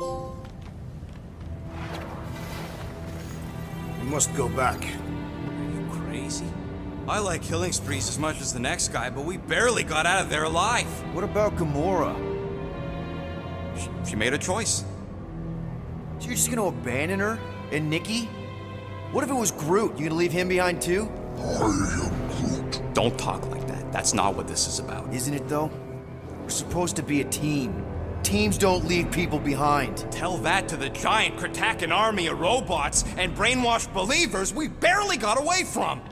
We must go back. Are you crazy? I like killing sprees as much as the next guy, but we barely got out of there alive. What about Gamora? She made a choice. So you're just gonna abandon her? And Nikki? What if it was Groot? You gonna leave him behind too? Don't talk like that. That's not what this is about. Isn't it though? We're supposed to be a team. Teams don't leave people behind. Tell that to the giant Kratakan army of robots and brainwashed believers we barely got away from.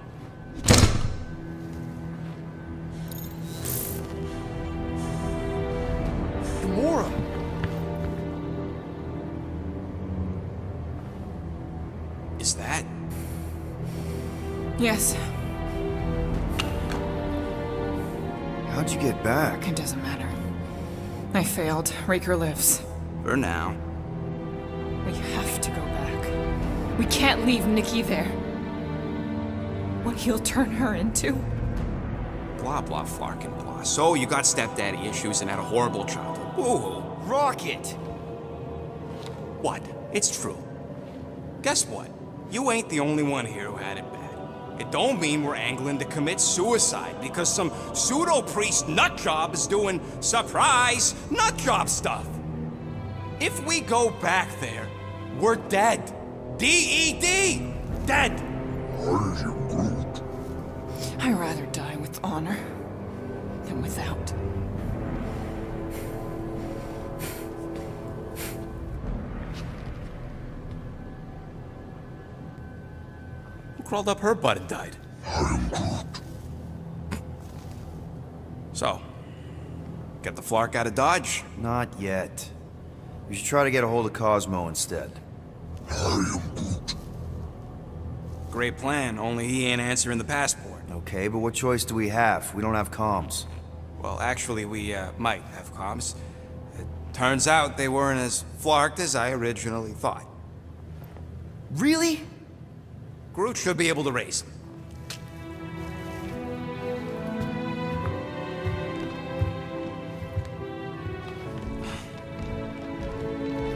Gamora! Is that? Yes, How'd you get back? it doesn't matter. I failed. Raker lives. For now. We have to go back. We can't leave Nikki there. What he'll turn her into? Blah, blah, flarkin' blah. So you got stepdaddy issues and had a horrible childhood. Ooh. Rocket! What? It's true. Guess what? You ain't the only one here who had it bad. It don't mean we're angling to commit suicide because some pseudo-priest nutjob is doing surprise nutjob stuff. If we go back there, we're dead. D-E-D! Dead! I'd rather die with honor than without. Who crawled up her butt and died? So, get the Flark out of Dodge? Not yet. We should try to get a hold of Cosmo instead. Great plan, only he ain't answering the passport. Okay, but what choice do we have? We don't have comms. Well, actually, we might have comms. It turns out they weren't as flarked as I originally thought. Really? Groot should be able to raise them.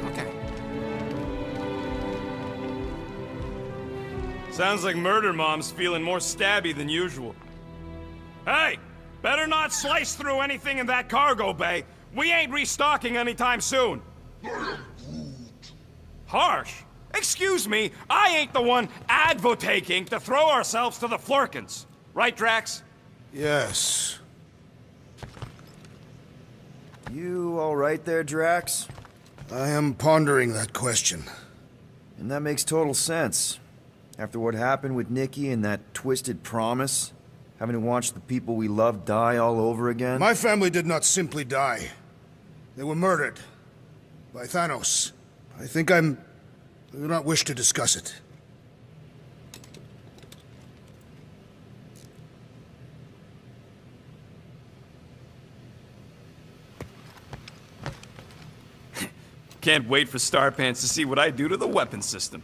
Okay. Sounds like Murder Mom's feeling more stabby than usual. Hey! Better not slice through anything in that cargo bay. We ain't restocking anytime soon. Harsh? Excuse me, I ain't the one advocating to throw ourselves to the Flurkins. Right, Drax? Yes. You alright there, Drax? I am pondering that question. And that makes total sense. After what happened with Nikki and that twisted promise, having to watch the people we love die all over again. My family did not simply die. They were murdered. By Thanos. I do not wish to discuss it. Can't wait for Starpants to see what I do to the weapon system.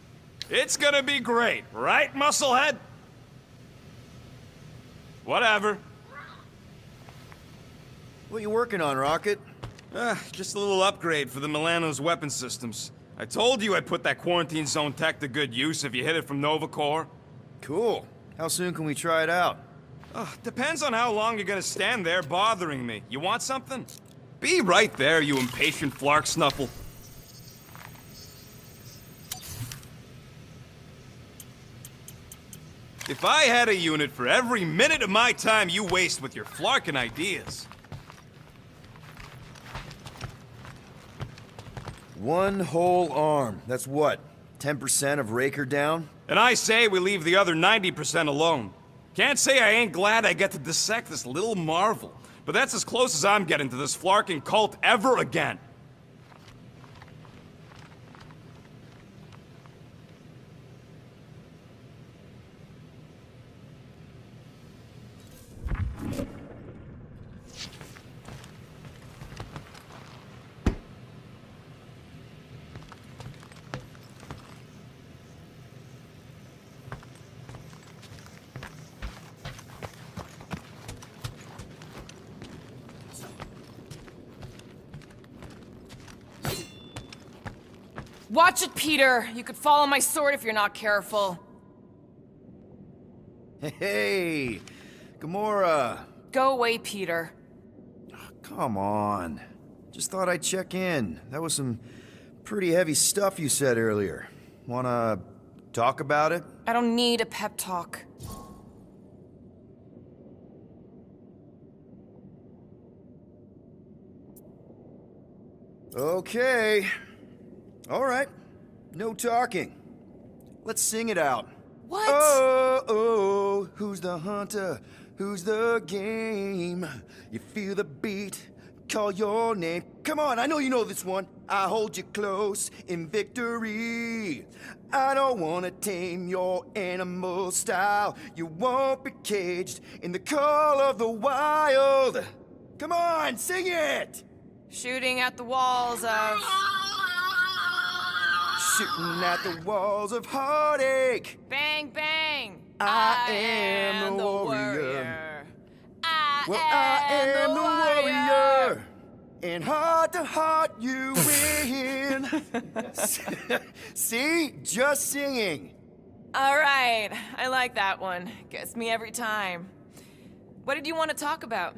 It's gonna be great, right, Musclehead? Whatever. What you working on, Rocket? Just a little upgrade for the Milano's weapon systems. I told you I'd put that quarantine zone tech to good use if you hit it from Nova Corps. Cool. How soon can we try it out? Depends on how long you're gonna stand there bothering me. You want something? Be right there, you impatient flark snuffle. If I had a unit for every minute of my time you waste with your flarkin' ideas. One whole arm. That's what? 10% of Raker down? And I say we leave the other 90% alone. Can't say I ain't glad I get to dissect this little marvel, but that's as close as I'm getting to this flarking cult ever again. Watch it, Peter! You could fall on my sword if you're not careful. Hey, Gamora. Go away, Peter. Come on. Just thought I'd check in. That was some pretty heavy stuff you said earlier. Wanna talk about it? I don't need a pep talk. Okay. All right. No talking. Let's sing it out. What? Oh, oh, who's the hunter? Who's the game? You feel the beat, call your name. Come on, I know you know this one. I hold you close in victory. I don't wanna tame your animal style. You won't be caged in the call of the wild. Come on, sing it! Shooting at the walls of... Shooting at the walls of heartache. Bang, bang! I am the warrior. I am the warrior. And heart to heart, you win. See? Just singing. All right, I like that one. Gets me every time. What did you want to talk about?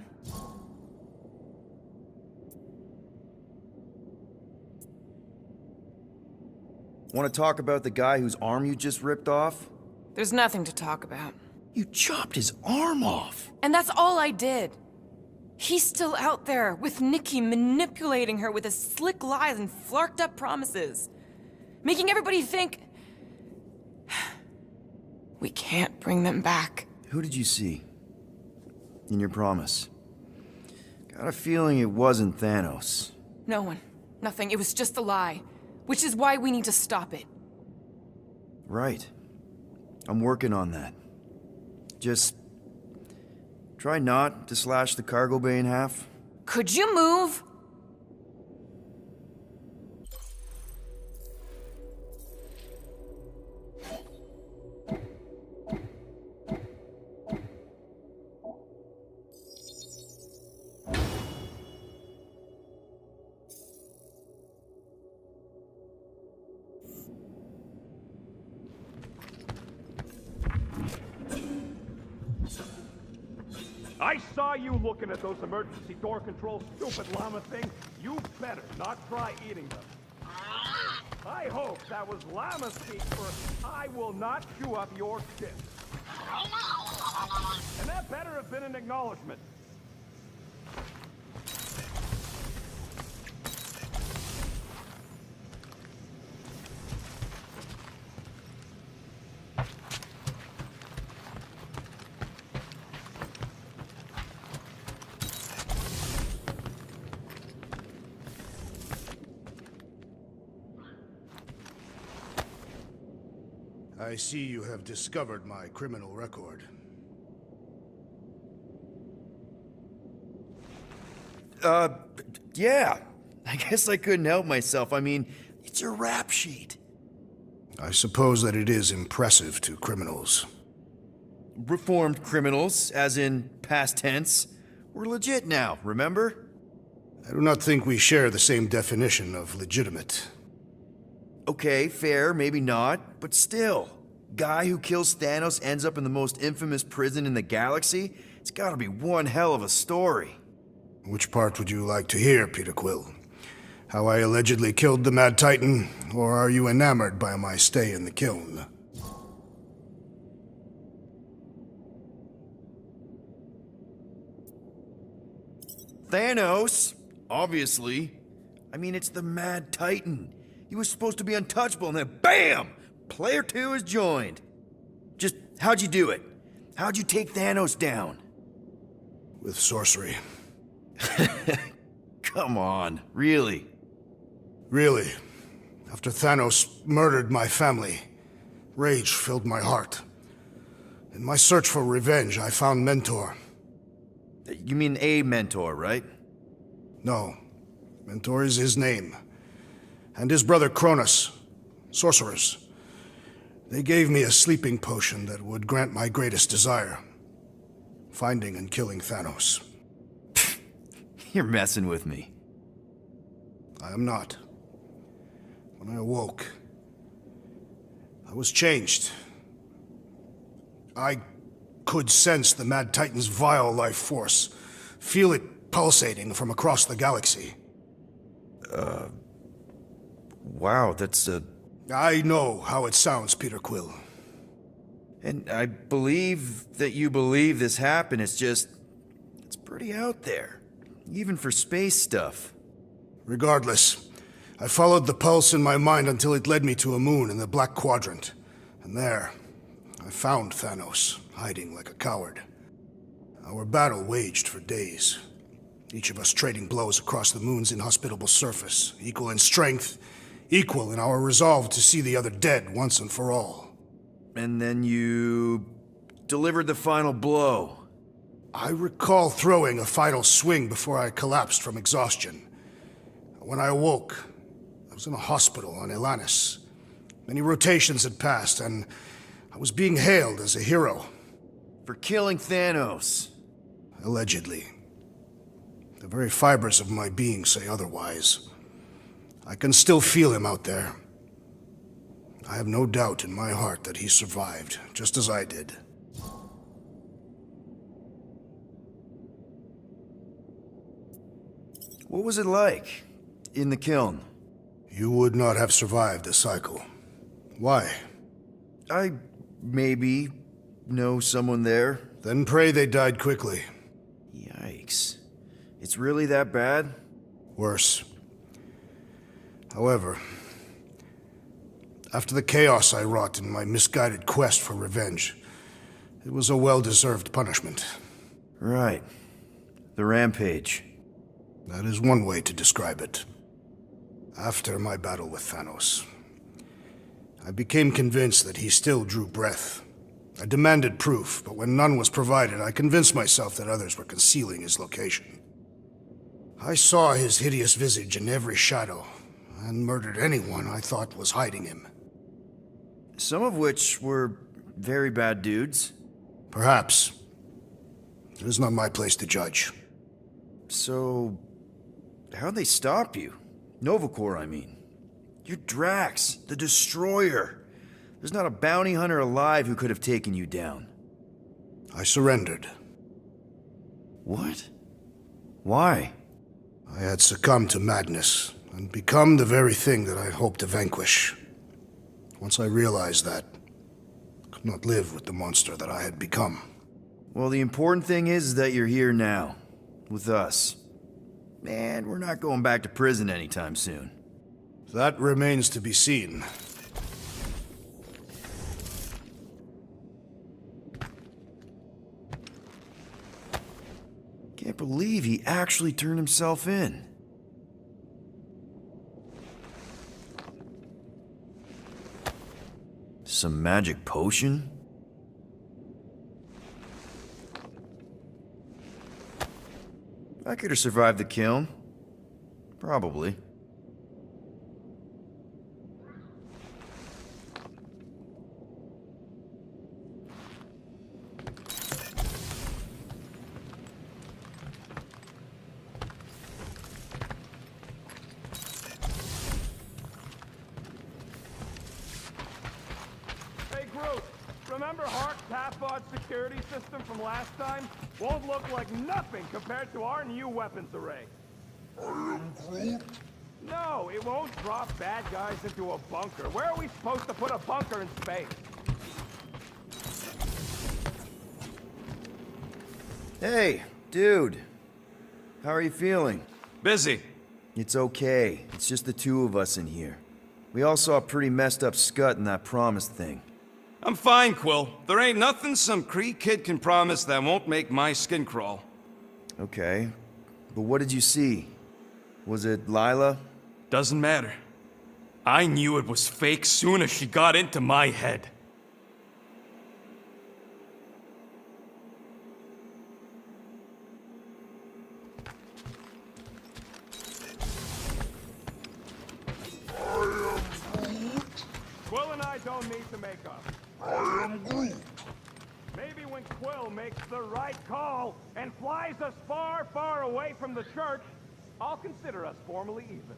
Want to talk about the guy whose arm you just ripped off? There's nothing to talk about. You chopped his arm off. And that's all I did. He's still out there with Nikki manipulating her with his slick lies and flarked up promises. Making everybody think... we can't bring them back. Who did you see? In your promise? Got a feeling it wasn't Thanos. No one. Nothing. It was just a lie. Which is why we need to stop it. Right. I'm working on that. Just... try not to slash the cargo bay in half. Could you move? I saw you looking at those emergency door controls, stupid llama thing. You better not try eating them. I hope that was llama speak for I will not chew up your shit. And that better have been an acknowledgement. I see you have discovered my criminal record. Yeah. I guess I couldn't help myself. I mean, it's your rap sheet. I suppose that it is impressive to criminals. Reformed criminals, as in past tense. We're legit now, remember? I do not think we share the same definition of legitimate. Okay, fair, maybe not, but still. Guy who kills Thanos ends up in the most infamous prison in the galaxy? It's gotta be one hell of a story. Which part would you like to hear, Peter Quill? How I allegedly killed the Mad Titan, or are you enamored by my stay in the kiln? Thanos? Obviously. I mean, it's the Mad Titan. He was supposed to be untouchable, and then BAM! Player 2 is joined. Just, how'd you do it? How'd you take Thanos down? With sorcery. Come on, really? Really. After Thanos murdered my family, rage filled my heart. In my search for revenge, I found Mentor. You mean a mentor, right? No. Mentor is his name. And his brother Cronus. Sorcerers. They gave me a sleeping potion that would grant my greatest desire. Finding and killing Thanos. You're messing with me. I am not. When I awoke, I was changed. I could sense the Mad Titan's vile life force, feel it pulsating from across the galaxy. Wow, that's I know how it sounds, Peter Quill. And I believe that you believe this happened. It's just... it's pretty out there. Even for space stuff. Regardless, I followed the pulse in my mind until it led me to a moon in the Black Quadrant. And there, I found Thanos, hiding like a coward. Our battle waged for days. Each of us trading blows across the moon's inhospitable surface, equal in strength, equal in our resolve to see the other dead once and for all. And then you... delivered the final blow. I recall throwing a final swing before I collapsed from exhaustion. When I awoke, I was in a hospital on Elanis. Many rotations had passed, and I was being hailed as a hero. For killing Thanos. Allegedly. The very fibers of my being say otherwise. I can still feel him out there. I have no doubt in my heart that he survived, just as I did. What was it like in the kiln? You would not have survived the cycle. Why? I maybe know someone there. Then pray they died quickly. Yikes. It's really that bad? Worse. However, after the chaos I wrought in my misguided quest for revenge, it was a well-deserved punishment. Right. The rampage. That is one way to describe it. After my battle with Thanos, I became convinced that he still drew breath. I demanded proof, but when none was provided, I convinced myself that others were concealing his location. I saw his hideous visage in every shadow, and murdered anyone I thought was hiding him. Some of which were very bad dudes. Perhaps. It is not my place to judge. So, how'd they stop you? Nova Corps, I mean. You're Drax, the Destroyer. There's not a bounty hunter alive who could have taken you down. I surrendered. What? Why? I had succumbed to madness, and become the very thing that I hoped to vanquish. Once I realized that, I could not live with the monster that I had become. Well, the important thing is that you're here now, with us. And we're not going back to prison anytime soon. That remains to be seen. Can't believe he actually turned himself in. Some magic potion? I could have survived the kiln. Probably. Hey, Groot, remember Hark's half-odd security system from last time? Won't look like nothing compared to our new weapons array. No, it won't drop bad guys into a bunker. Where are we supposed to put a bunker in space? Hey, dude. How are you feeling? Busy. It's okay. It's just the two of us in here. We all saw a pretty messed up scut in that promise thing. I'm fine, Quill. There ain't nothing some Kree kid can promise that won't make my skin crawl. Okay. But what did you see? Was it Lila? Doesn't matter. I knew it was fake soon as she got into my head. Quill and I don't need to make up. Maybe when Quill makes the right call and flies us far, far away from the church, I'll consider us formally even.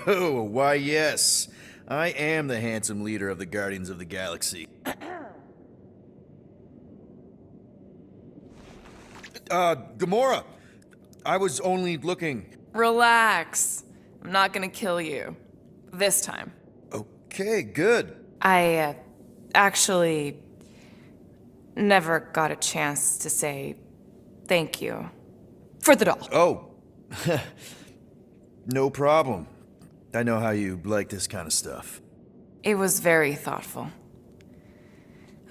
Oh, why, yes. I am the handsome leader of the Guardians of the Galaxy. Gamora! I was only looking. Relax. I'm not gonna kill you. This time. Okay, good. I, actually never got a chance to say thank you for the doll. Oh. No problem. I know how you like this kind of stuff. It was very thoughtful.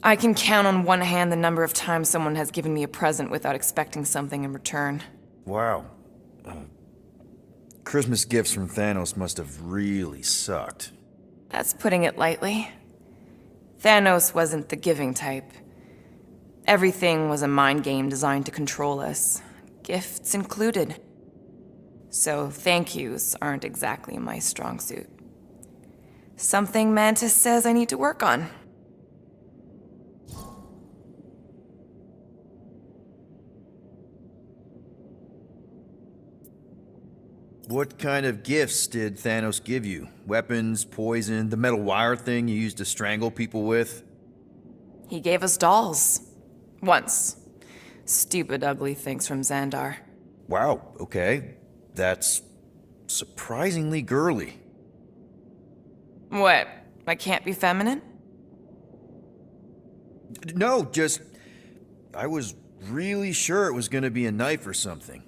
I can count on one hand the number of times someone has given me a present without expecting something in return. Wow. Christmas gifts from Thanos must have really sucked. That's putting it lightly. Thanos wasn't the giving type. Everything was a mind game designed to control us, gifts included. So thank yous aren't exactly my strong suit. Something Mantis says I need to work on. What kind of gifts did Thanos give you? Weapons, poison, the metal wire thing you used to strangle people with? He gave us dolls. Once. Stupid, ugly things from Xandar. Wow, okay. That's surprisingly girly. What? I can't be feminine? No, just... I was really sure it was gonna be a knife or something.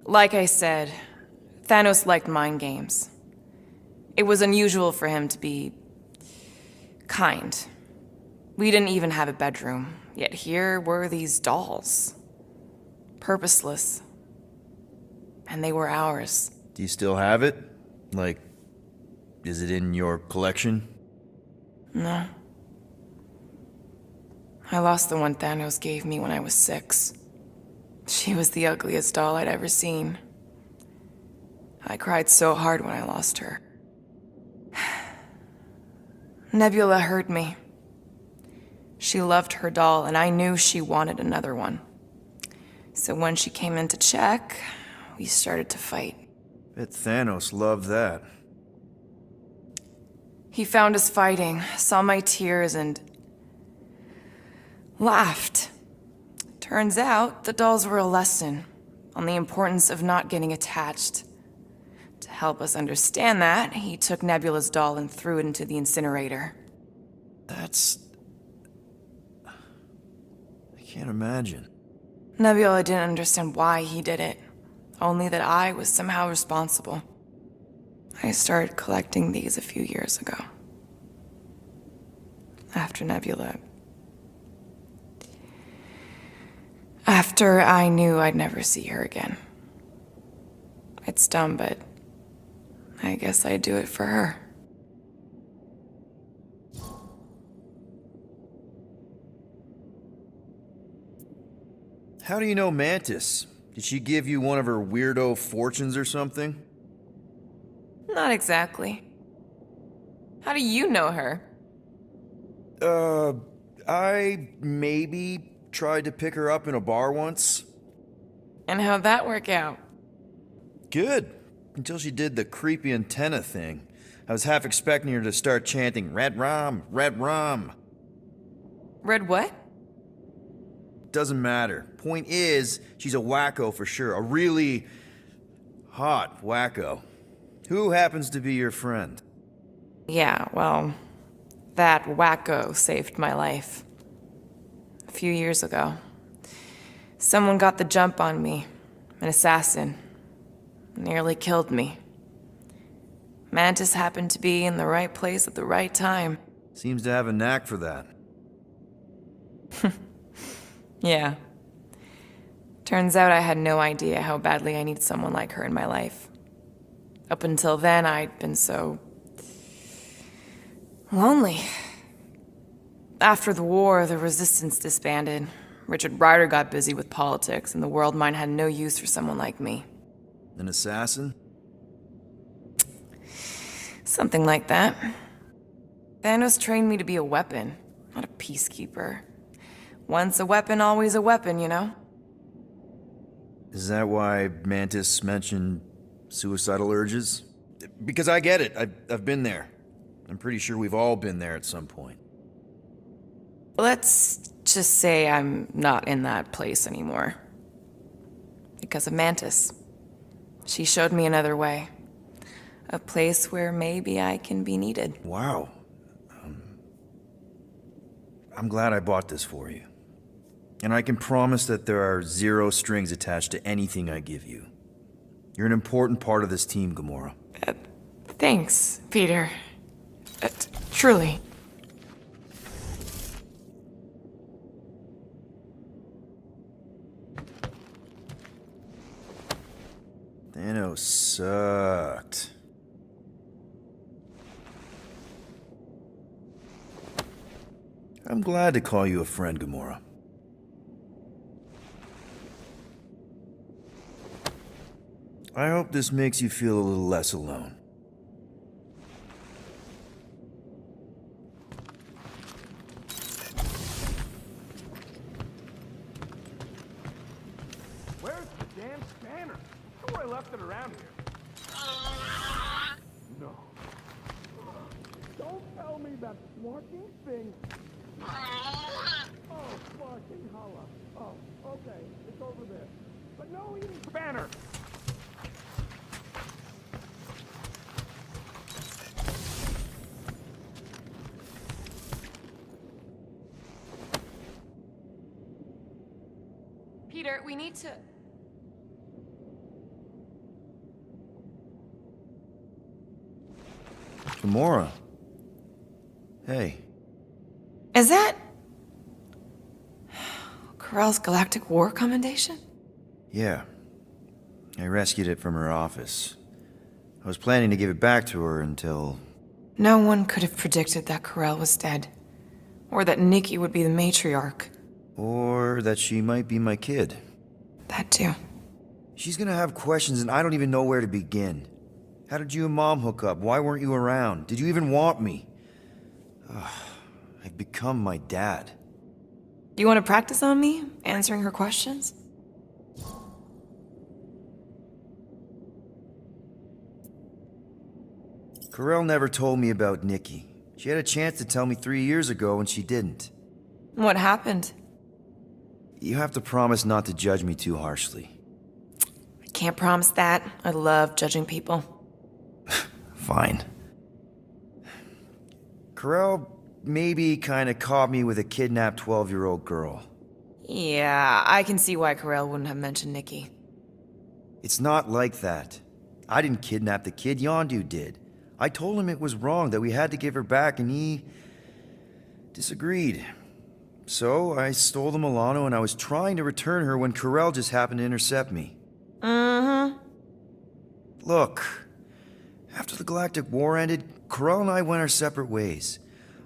Like I said, Thanos liked mind games. It was unusual for him to be kind. We didn't even have a bedroom, yet here were these dolls. Purposeless. And they were ours. Do you still have it? Like, is it in your collection? No. I lost the one Thanos gave me when I was 6. She was the ugliest doll I'd ever seen. I cried so hard when I lost her. Nebula hurt me. She loved her doll, and I knew she wanted another one. So when she came in to check, we started to fight. Bet Thanos loved that. He found us fighting, saw my tears, and laughed. Turns out, the dolls were a lesson on the importance of not getting attached. To help us understand that, he took Nebula's doll and threw it into the incinerator. That's... I can't imagine. Nebula didn't understand why he did it, only that I was somehow responsible. I started collecting these a few years ago. After Nebula. After I knew I'd never see her again. It's dumb, but I guess I'd do it for her. How do you know Mantis? Did she give you one of her weirdo fortunes or something? Not exactly. How do you know her? I maybe tried to pick her up in a bar once. And how'd that work out? Good. Until she did the creepy antenna thing. I was half expecting her to start chanting, Red Rum, Red Rum. Red what? Doesn't matter. Point is, she's a wacko for sure. A really hot wacko. Who happens to be your friend? Yeah, well, that wacko saved my life. A few years ago. Someone got the jump on me. An assassin. Nearly killed me. Mantis happened to be in the right place at the right time. Seems to have a knack for that. Yeah. Turns out I had no idea how badly I needed someone like her in my life. Up until then, I'd been so lonely. After the war, the resistance disbanded. Richard Rider got busy with politics, and the world mine had no use for someone like me. An assassin? Something like that. Thanos trained me to be a weapon, not a peacekeeper. Once a weapon, always a weapon, you know? Is that why Mantis mentioned suicidal urges? Because I get it. I've been there. I'm pretty sure we've all been there at some point. Let's just say I'm not in that place anymore. Because of Mantis. She showed me another way. A place where maybe I can be needed. Wow. I'm glad I bought this for you. And I can promise that there are zero strings attached to anything I give you. You're an important part of this team, Gamora. Thanks, Peter. Truly. Thanos sucked. I'm glad to call you a friend, Gamora. I hope this makes you feel a little less alone. Where's the damn spanner? Sure I left it around here. No. Don't tell me that fucking thing. Oh, fucking holla. Oh, okay. It's over there. But no eating spanner. Peter, we need to... Gamora. Hey. Is that... Corell's Galactic War Commendation? Yeah. I rescued it from her office. I was planning to give it back to her until... No one could have predicted that Corell was dead. Or that Nikki would be the matriarch. Or that she might be my kid. That too. She's gonna have questions and I don't even know where to begin. How did you and Mom hook up? Why weren't you around? Did you even want me? I've become my dad. Do you want to practice on me, answering her questions? Corell never told me about Nikki. She had a chance to tell me 3 years ago and she didn't. What happened? You have to promise not to judge me too harshly. I can't promise that. I love judging people. Fine. Corell maybe kinda caught me with a kidnapped 12-year-old girl. Yeah, I can see why Corell wouldn't have mentioned Nikki. It's not like that. I didn't kidnap the kid, Yondu did. I told him it was wrong, that we had to give her back, and he disagreed. So I stole the Milano and I was trying to return her when Corell just happened to intercept me. Mm-hmm. Look, after the Galactic War ended, Corell and I went our separate ways.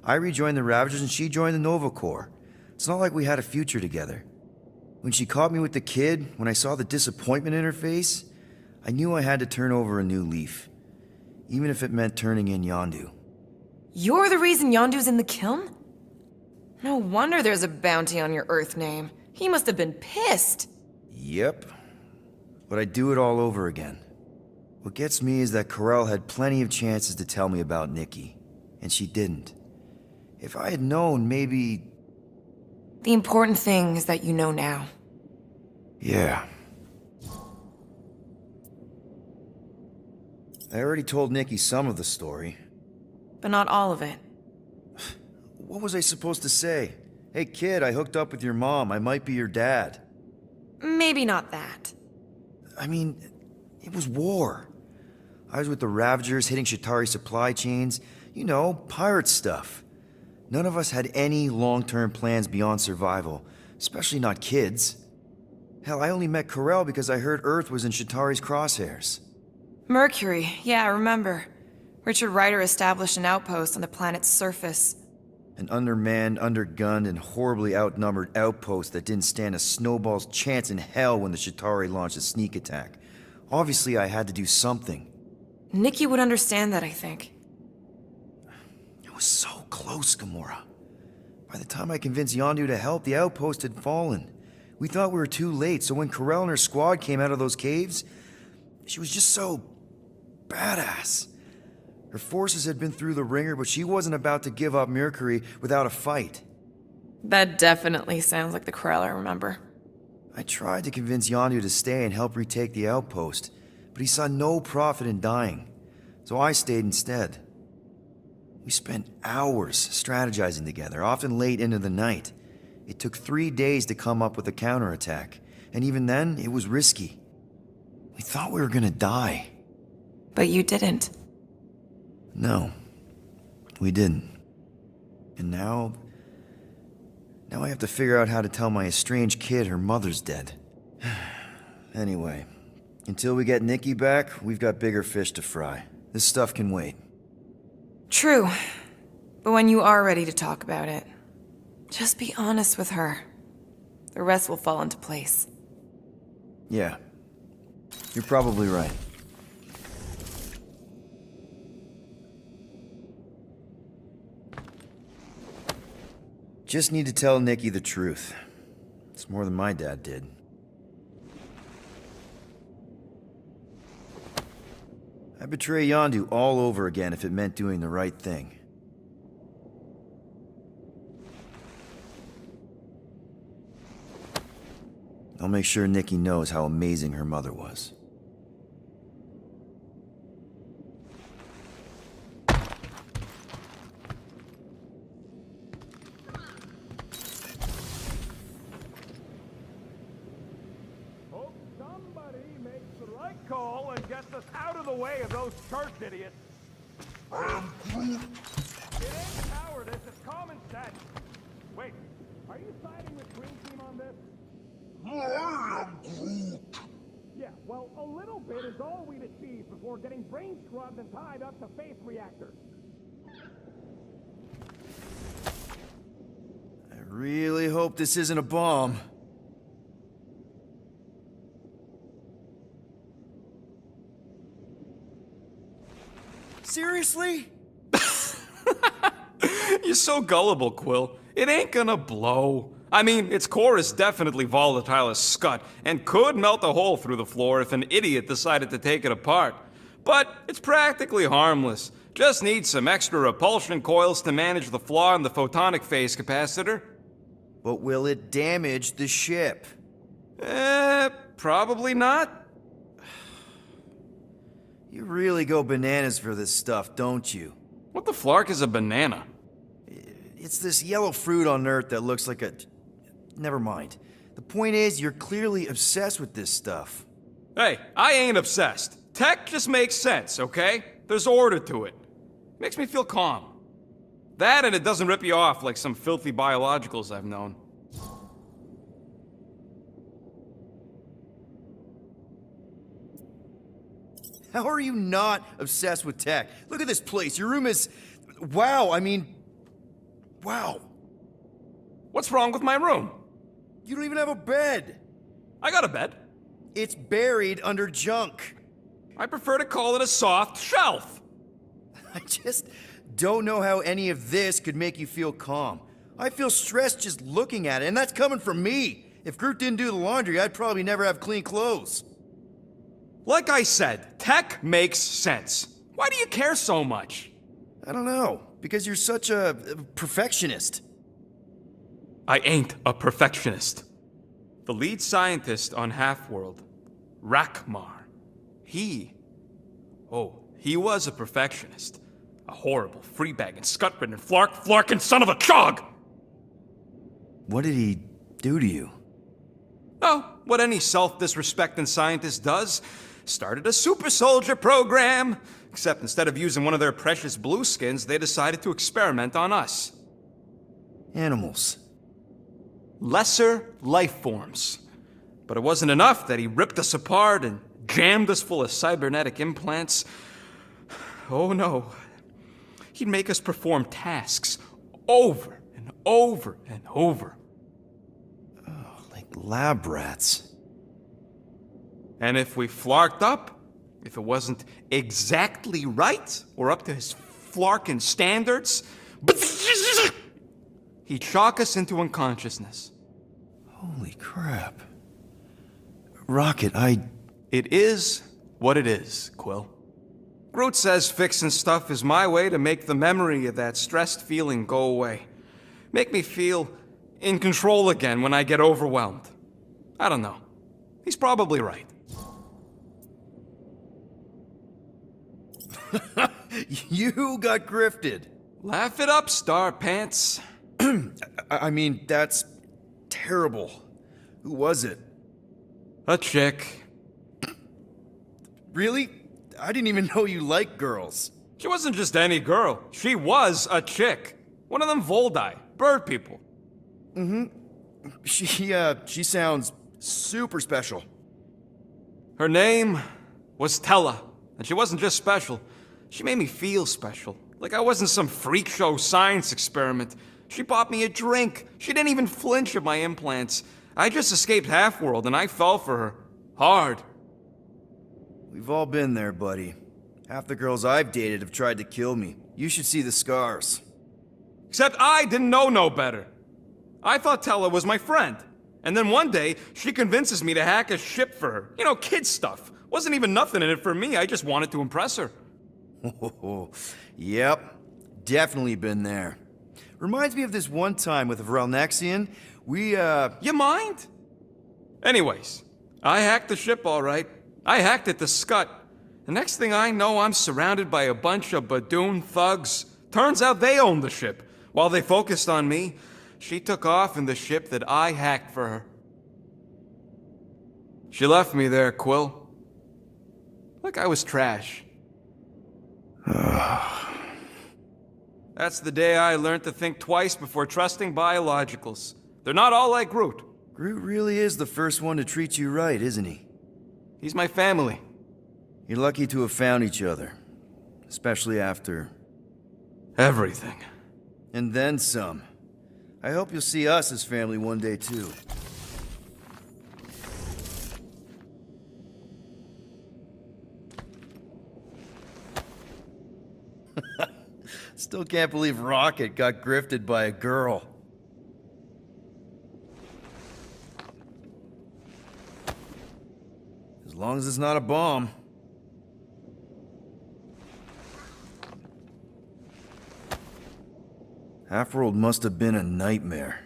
I rejoined the Ravagers and she joined the Nova Corps. It's not like we had a future together. When she caught me with the kid, when I saw the disappointment in her face, I knew I had to turn over a new leaf. Even if it meant turning in Yondu. You're the reason Yondu's in the kiln? No wonder there's a bounty on your Earth name. He must have been pissed. Yep. But I'd do it all over again. What gets me is that Corell had plenty of chances to tell me about Nikki, and she didn't. If I had known, maybe... The important thing is that you know now. Yeah. I already told Nikki some of the story. But not all of it. What was I supposed to say? Hey kid, I hooked up with your mom. I might be your dad. Maybe not that. I mean, it was war. I was with the Ravagers hitting Chitauri supply chains. You know, pirate stuff. None of us had any long-term plans beyond survival, especially not kids. Hell, I only met Corell because I heard Earth was in Chitauri's crosshairs. Mercury, yeah, I remember. Richard Rider established an outpost on the planet's surface. An undermanned, undergunned, and horribly outnumbered outpost that didn't stand a snowball's chance in hell when the Chitauri launched a sneak attack. Obviously, I had to do something. Nikki would understand that, I think. It was so close, Gamora. By the time I convinced Yondu to help, the outpost had fallen. We thought we were too late, so when Corell and her squad came out of those caves, she was just so badass. Her forces had been through the ringer, but she wasn't about to give up Mercury without a fight. That definitely sounds like the Krell I remember. I tried to convince Yondu to stay and help retake the outpost, but he saw no profit in dying, so I stayed instead. We spent hours strategizing together, often late into the night. It took 3 days to come up with a counterattack, and even then, it was risky. We thought we were gonna die. But you didn't. No, we didn't. And now I have to figure out how to tell my estranged kid her mother's dead. Anyway, until we get Nikki back, we've got bigger fish to fry. This stuff can wait. True. But when you are ready to talk about it, just be honest with her. The rest will fall into place. Yeah, you're probably right. Just need to tell Nikki the truth. It's more than my dad did. I'd betray Yondu all over again if it meant doing the right thing. I'll make sure Nikki knows how amazing her mother was. Hope somebody makes the right call and gets us out of the way of those church idiots. It ain't cowardice, it's common sense. Wait, are you siding with Green Team on this? Yeah, well, a little bit is all we'd achieve before getting brain scrubbed and tied up to faith reactors. I really hope this isn't a bomb. Seriously? You're so gullible, Quill. It ain't gonna blow. I mean, its core is definitely volatile as scut, and could melt a hole through the floor if an idiot decided to take it apart. But it's practically harmless. Just needs some extra repulsion coils to manage the flaw in the photonic phase capacitor. But will it damage the ship? Probably not. You really go bananas for this stuff, don't you? What the flark is a banana? It's this yellow fruit on Earth that looks like a... Never mind. The point is, you're clearly obsessed with this stuff. Hey, I ain't obsessed. Tech just makes sense, okay? There's order to it. Makes me feel calm. That and it doesn't rip you off like some filthy biologicals I've known. How are you not obsessed with tech? Look at this place. Your room is... Wow, I mean... Wow. What's wrong with my room? You don't even have a bed. I got a bed. It's buried under junk. I prefer to call it a soft shelf. I just don't know how any of this could make you feel calm. I feel stressed just looking at it, and that's coming from me. If Groot didn't do the laundry, I'd probably never have clean clothes. Like I said, tech makes sense. Why do you care so much? I don't know, because you're such a perfectionist. I ain't a perfectionist. The lead scientist on Half-World, Rakmar, he was a perfectionist. A horrible, free-bagging, scut-ridden, flarkin' son of a chog! What did he do to you? Oh, what any self-disrespecting scientist does. Started a super soldier program. Except instead of using one of their precious blueskins, they decided to experiment on us. Animals. Lesser life forms. But it wasn't enough that he ripped us apart and jammed us full of cybernetic implants. Oh no. He'd make us perform tasks over and over and over. Like lab rats. And if we flarked up, if it wasn't exactly right or up to his flarkin' standards, he'd shock us into unconsciousness. Holy crap. Rocket, It is what it is, Quill. Groot says fixing stuff is my way to make the memory of that stressed feeling go away. Make me feel in control again when I get overwhelmed. I don't know. He's probably right. You got grifted. Laugh it up, Star Pants. I mean, that's terrible. Who was it? A chick. Really? I didn't even know you liked girls. She wasn't just any girl. She was a chick. One of them Voldi, bird people. She sounds super special. Her name was Tella, and she wasn't just special. She made me feel special, like I wasn't some freak show science experiment. She bought me a drink. She didn't even flinch at my implants. I just escaped Half-World, and I fell for her. Hard. We've all been there, buddy. Half the girls I've dated have tried to kill me. You should see the scars. Except I didn't know no better. I thought Tella was my friend. And then one day, she convinces me to hack a ship for her. You know, kid stuff. Wasn't even nothing in it for me, I just wanted to impress her. Yep, definitely been there. Reminds me of this one time with Vrelnexian. You mind? Anyways, I hacked the ship all right. I hacked it to Scut. The next thing I know, I'm surrounded by a bunch of Badoon thugs. Turns out they owned the ship. While they focused on me, she took off in the ship that I hacked for her. She left me there, Quill. Like I was trash. That's the day I learned to think twice before trusting biologicals. They're not all like Groot. Groot really is the first one to treat you right, isn't he? He's my family. You're lucky to have found each other. Especially after... Everything. And then some. I hope you'll see us as family one day, too. Still can't believe Rocket got grifted by a girl. As long as it's not a bomb. Half-World must have been a nightmare.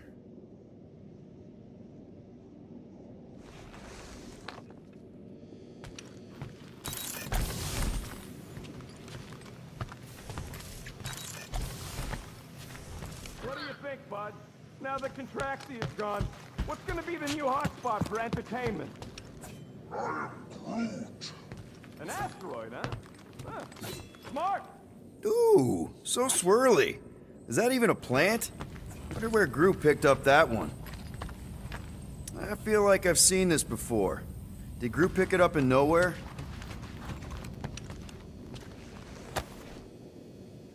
What do you think, bud? Now that Contraxi is gone, what's gonna be the new hotspot for entertainment? An asteroid, huh? Smart! Ooh, so swirly. Is that even a plant? Wonder where Groot picked up that one. I feel like I've seen this before. Did Groot pick it up in nowhere?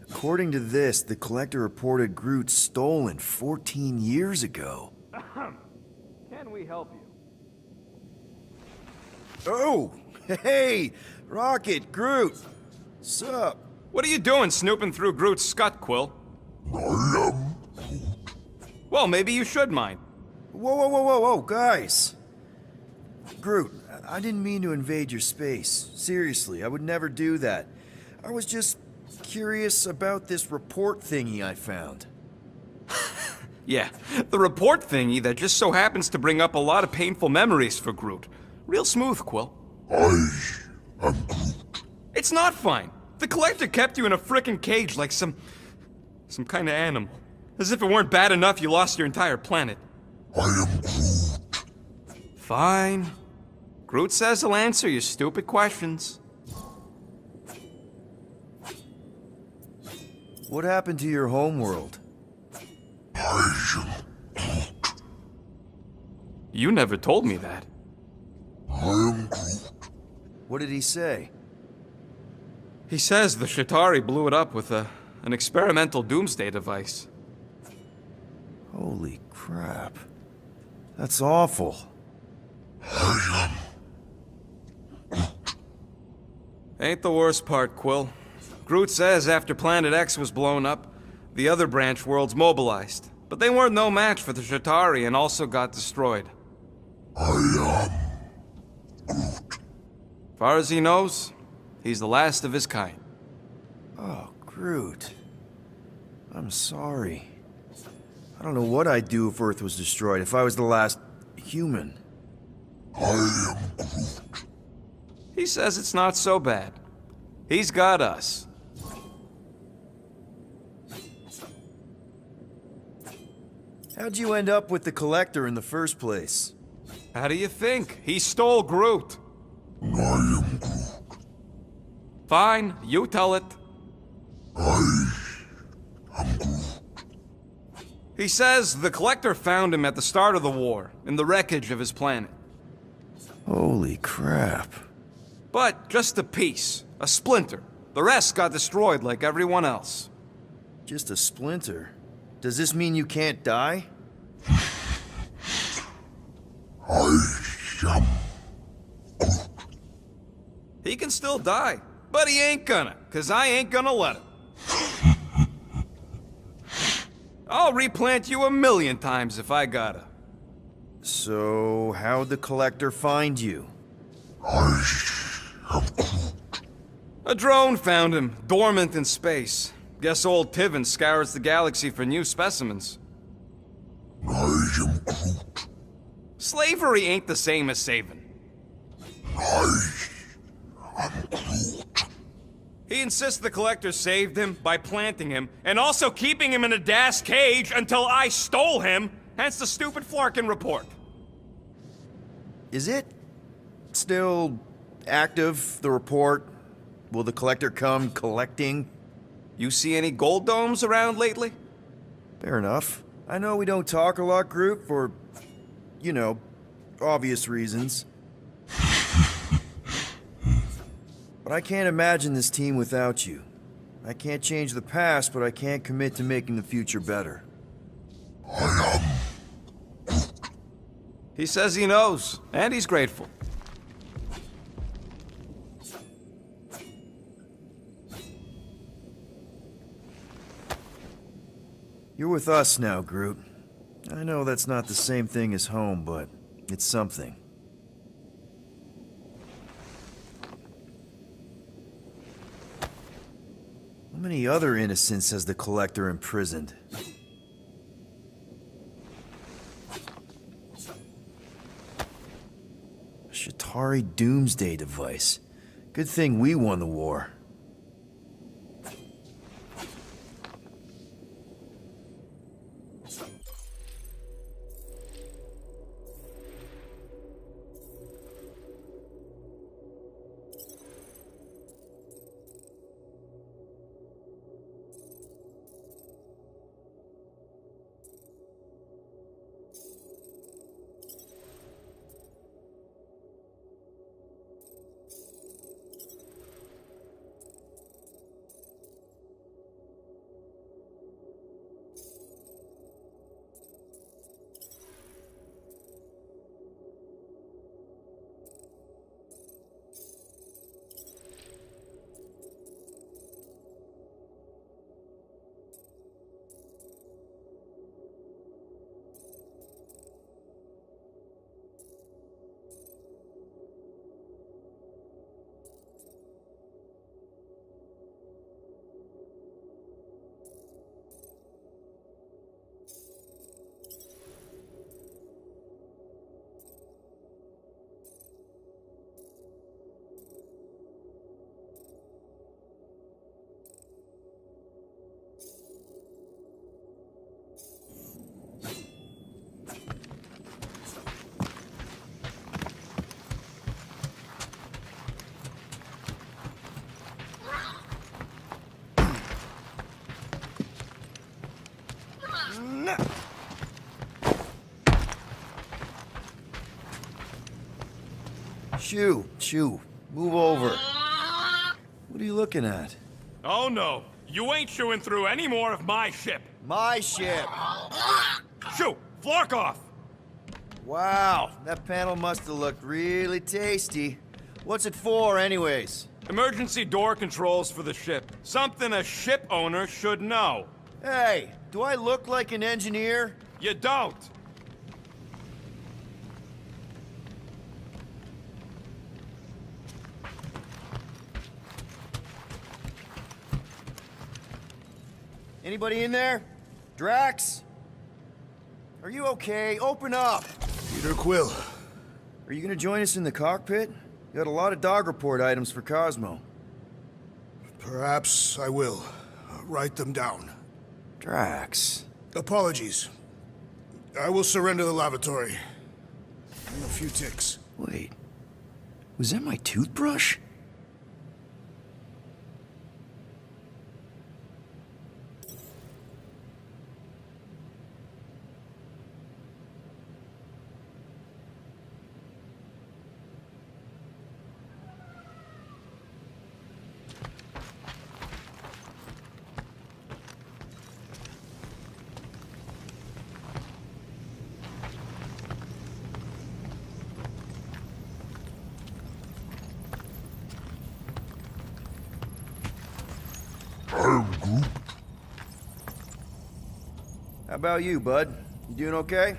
According to this, the Collector reported Groot stolen 14 years ago. Can we help you? Oh! Hey! Rocket, Groot! Sup? What are you doing snooping through Groot's Scut, Quill? Well, maybe you should mind. Whoa, guys! Groot, I didn't mean to invade your space. Seriously, I would never do that. I was just curious about this report thingy I found. Yeah, the report thingy that just so happens to bring up a lot of painful memories for Groot. Real smooth, Quill. I am Groot. It's not fine. The Collector kept you in a frickin' cage like some kind of animal. As if it weren't bad enough you lost your entire planet. I am Groot. Fine. Groot says he'll answer your stupid questions. What happened to your homeworld? I am Groot. You never told me that. I am Groot. What did he say? He says the Shatari blew it up with an experimental doomsday device. Holy crap. That's awful. I am Ain't the worst part, Quill. Groot says after Planet X was blown up, the other branch worlds mobilized. But they weren't no match for the Shatari and also got destroyed. I am Groot. Far as he knows, he's the last of his kind. Oh, Groot. I'm sorry. I don't know what I'd do if Earth was destroyed, if I was the last human. I am Groot. He says it's not so bad. He's got us. How'd you end up with the Collector in the first place? How do you think? He stole Groot. I am Groot. Fine, you tell it. I am Groot. He says the Collector found him at the start of the war, in the wreckage of his planet. Holy crap. But just a piece, a splinter. The rest got destroyed like everyone else. Just a splinter. Does this mean you can't die? I am. He can still die, but he ain't gonna, 'cause I ain't gonna let him. I'll replant you 1,000,000 times if I gotta. So, how'd the Collector find you? I am Groot. A drone found him, dormant in space. Guess old Tiven scours the galaxy for new specimens. I am Groot. Slavery ain't the same as saving. I am Groot. He insists the Collector saved him by planting him, and also keeping him in a das cage until I stole him, hence the stupid Flarkin report. Is it still active, the report? Will the Collector come collecting? You see any gold domes around lately? Fair enough. I know we don't talk a lot, Groot, for, you know, obvious reasons. But I can't imagine this team without you. I can't change the past, but I can't commit to making the future better. He says he knows, and he's grateful. You're with us now, Groot. I know that's not the same thing as home, but it's something. How many other innocents has the Collector imprisoned? A Shatari doomsday device. Good thing we won the war. Shoo, move over. What are you looking at? Oh no, you ain't chewing through any more of my ship. My ship! Shoo, Flark off! Wow, that panel must have looked really tasty. What's it for, anyways? Emergency door controls for the ship. Something a ship owner should know. Hey, do I look like an engineer? You don't. Anybody in there? Drax? Are you okay? Open up! Peter Quill. Are you gonna join us in the cockpit? You got a lot of dog report items for Cosmo. Perhaps I will. Write them down. Drax. Apologies. I will surrender the lavatory. In a few ticks. Wait. Was that my toothbrush? How about you, bud? You doing okay?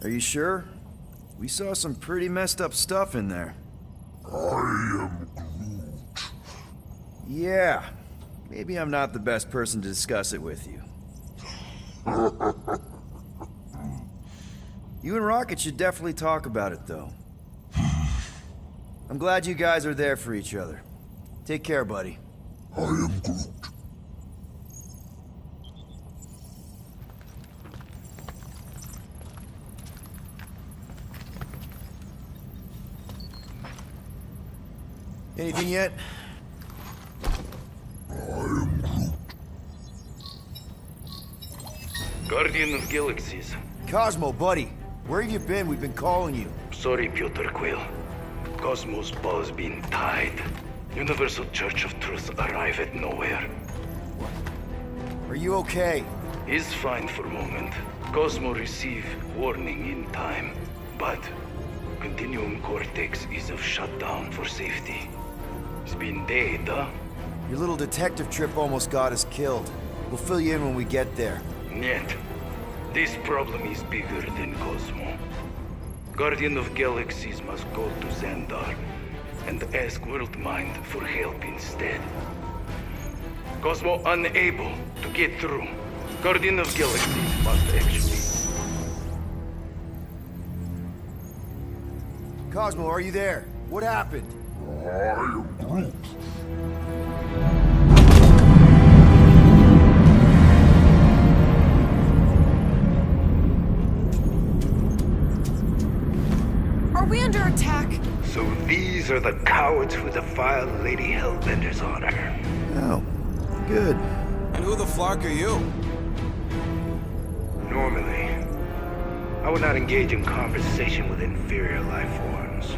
Are you sure? We saw some pretty messed up stuff in there. I am Groot. Yeah. Maybe I'm not the best person to discuss it with you. You and Rocket should definitely talk about it, though. I'm glad you guys are there for each other. Take care, buddy. I am Groot. Anything yet? Guardian of Galaxies. Cosmo, buddy. Where have you been? We've been calling you. Sorry, Peter Quill. Cosmos ball's been tied. Universal Church of Truth arrive at nowhere. Are you okay? He's fine for a moment. Cosmo receive warning in time. But Continuum Cortex is of shutdown for safety. It's been dead, huh? Your little detective trip almost got us killed. We'll fill you in when we get there. Yet, this problem is bigger than Cosmo. Guardian of Galaxies must go to Xandar and ask Worldmind for help instead. Cosmo unable to get through. Guardian of Galaxies must execute. Cosmo, are you there? What happened? I am Groot. Are we under attack? So these are the cowards who defile Lady Hellbender's honor. Oh, good. And who the flark are you? Normally, I would not engage in conversation with inferior life forms.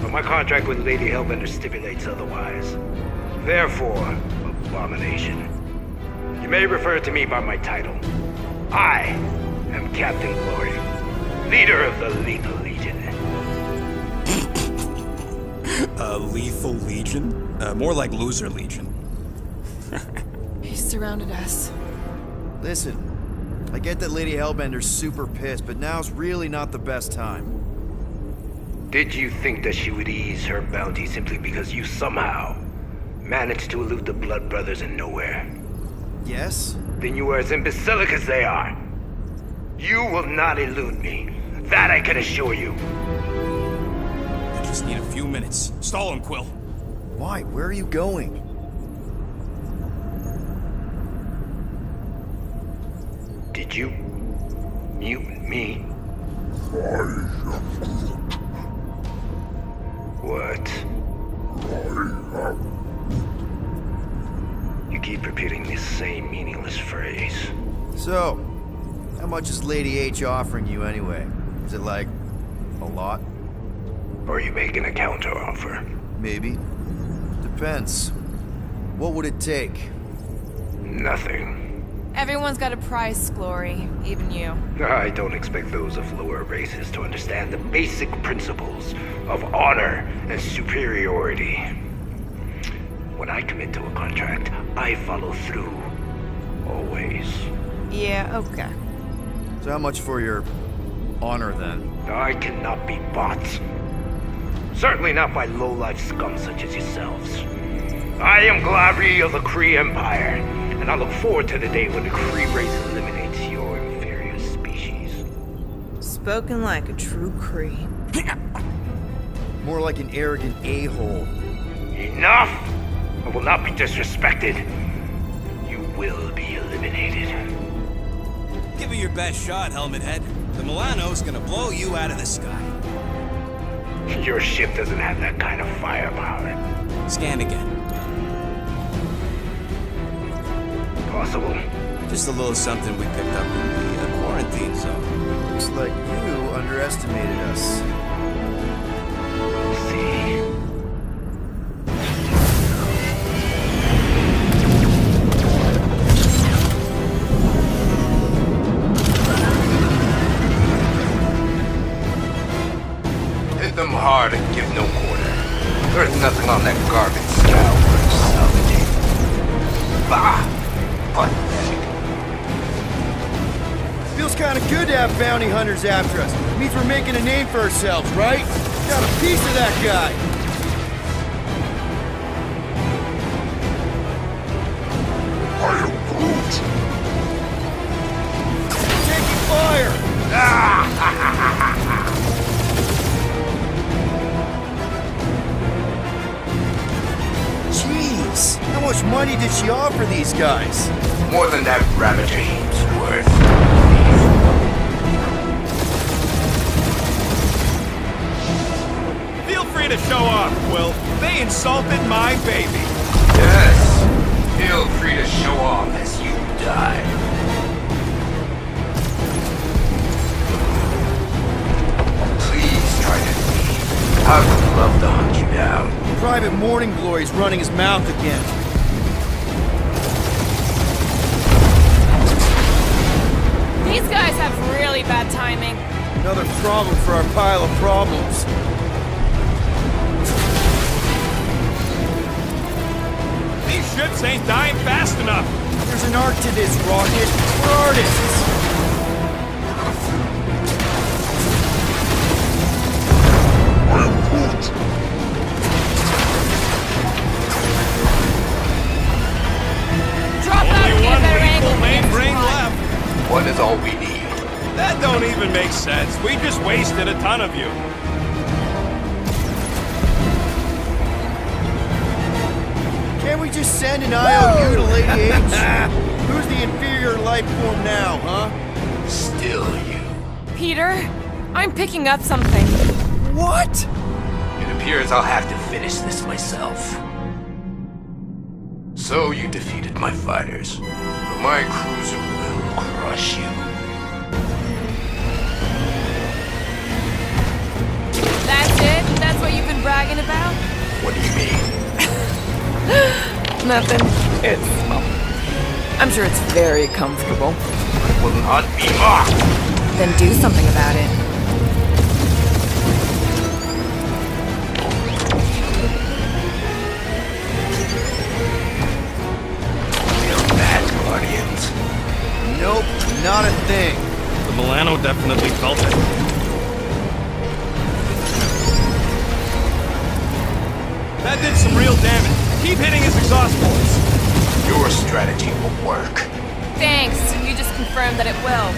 But my contract with Lady Hellbender stipulates otherwise. Therefore, abomination. You may refer to me by my title. I am Captain Glory, leader of the Lethal Legion. Lethal Legion? More like Loser Legion. He surrounded us. Listen, I get that Lady Hellbender's super pissed, but now's really not the best time. Did you think that she would ease her bounty simply because you somehow managed to elude the Blood Brothers in nowhere? Yes? Then you are as imbecilic as they are. You will not elude me. That I can assure you. I just need a few minutes. Stall him, Quill. Why? Where are you going? Did you mute me? I am Groot. What? I am. You keep repeating this same meaningless phrase. So, how much is Lady H offering you anyway? Is it like a lot? Or are you making a counteroffer? Maybe. Depends. What would it take? Nothing. Everyone's got a price, Glory, even you. I don't expect those of lower races to understand the basic principles of honor and superiority. When I commit to a contract, I follow through. Always. Yeah, okay. So how much for your Honor, then. I cannot be bought. Certainly not by low-life scum such as yourselves. I am Glavi of the Kree Empire, and I look forward to the day when the Kree race eliminates your inferior species. Spoken like a true Kree. More like an arrogant a-hole. Enough! I will not be disrespected. You will be eliminated. Give it your best shot, Helmet Head. The Milano's gonna blow you out of the sky. Your ship doesn't have that kind of firepower. Scan again. Possible. Just a little something we picked up in the quarantine zone. Looks like you underestimated us. See. Hit them hard and give no quarter. There's nothing on that garbage scow worth salvaging. Bah! Pathetic. Feels kind of good to have bounty hunters after us. Means we're making a name for ourselves, right? Got a piece of that guy. I am Groot. Taking fire. Jeez, how much money did she offer these guys? More than that Ravager heap's worth. Feel free to show off, Quill. They insulted my baby. Yes. Feel free to show off as you die. Please try to leave. I would love to hunt you down. Private Morning Glory's running his mouth again. These guys have really bad timing. Another problem for our pile of problems. These ships ain't dying fast enough. There's an art to this, Rocket. We're artists. I am Groot. Drop out and Only get a one better angle. lethal main Next ring one. left. One is all we need. That don't even make sense. We just wasted a ton of you. Can't we just send an IOU to Lady H? Who's the inferior life form now, huh? Still you. Peter, I'm picking up something. What? It appears I'll have to finish this myself. So you defeated my fighters, but my cruiser will crush you. That's it? That's what you've been bragging about? What do you mean? Nothing. It's, well, I'm sure it's very comfortable. I will not be mocked! Then do something about it. Feel that, Guardians? Nope, not a thing. The Milano definitely felt it. That did some real damage. Keep hitting his exhaust ports. Your strategy will work. Thanks. You just confirmed that it will.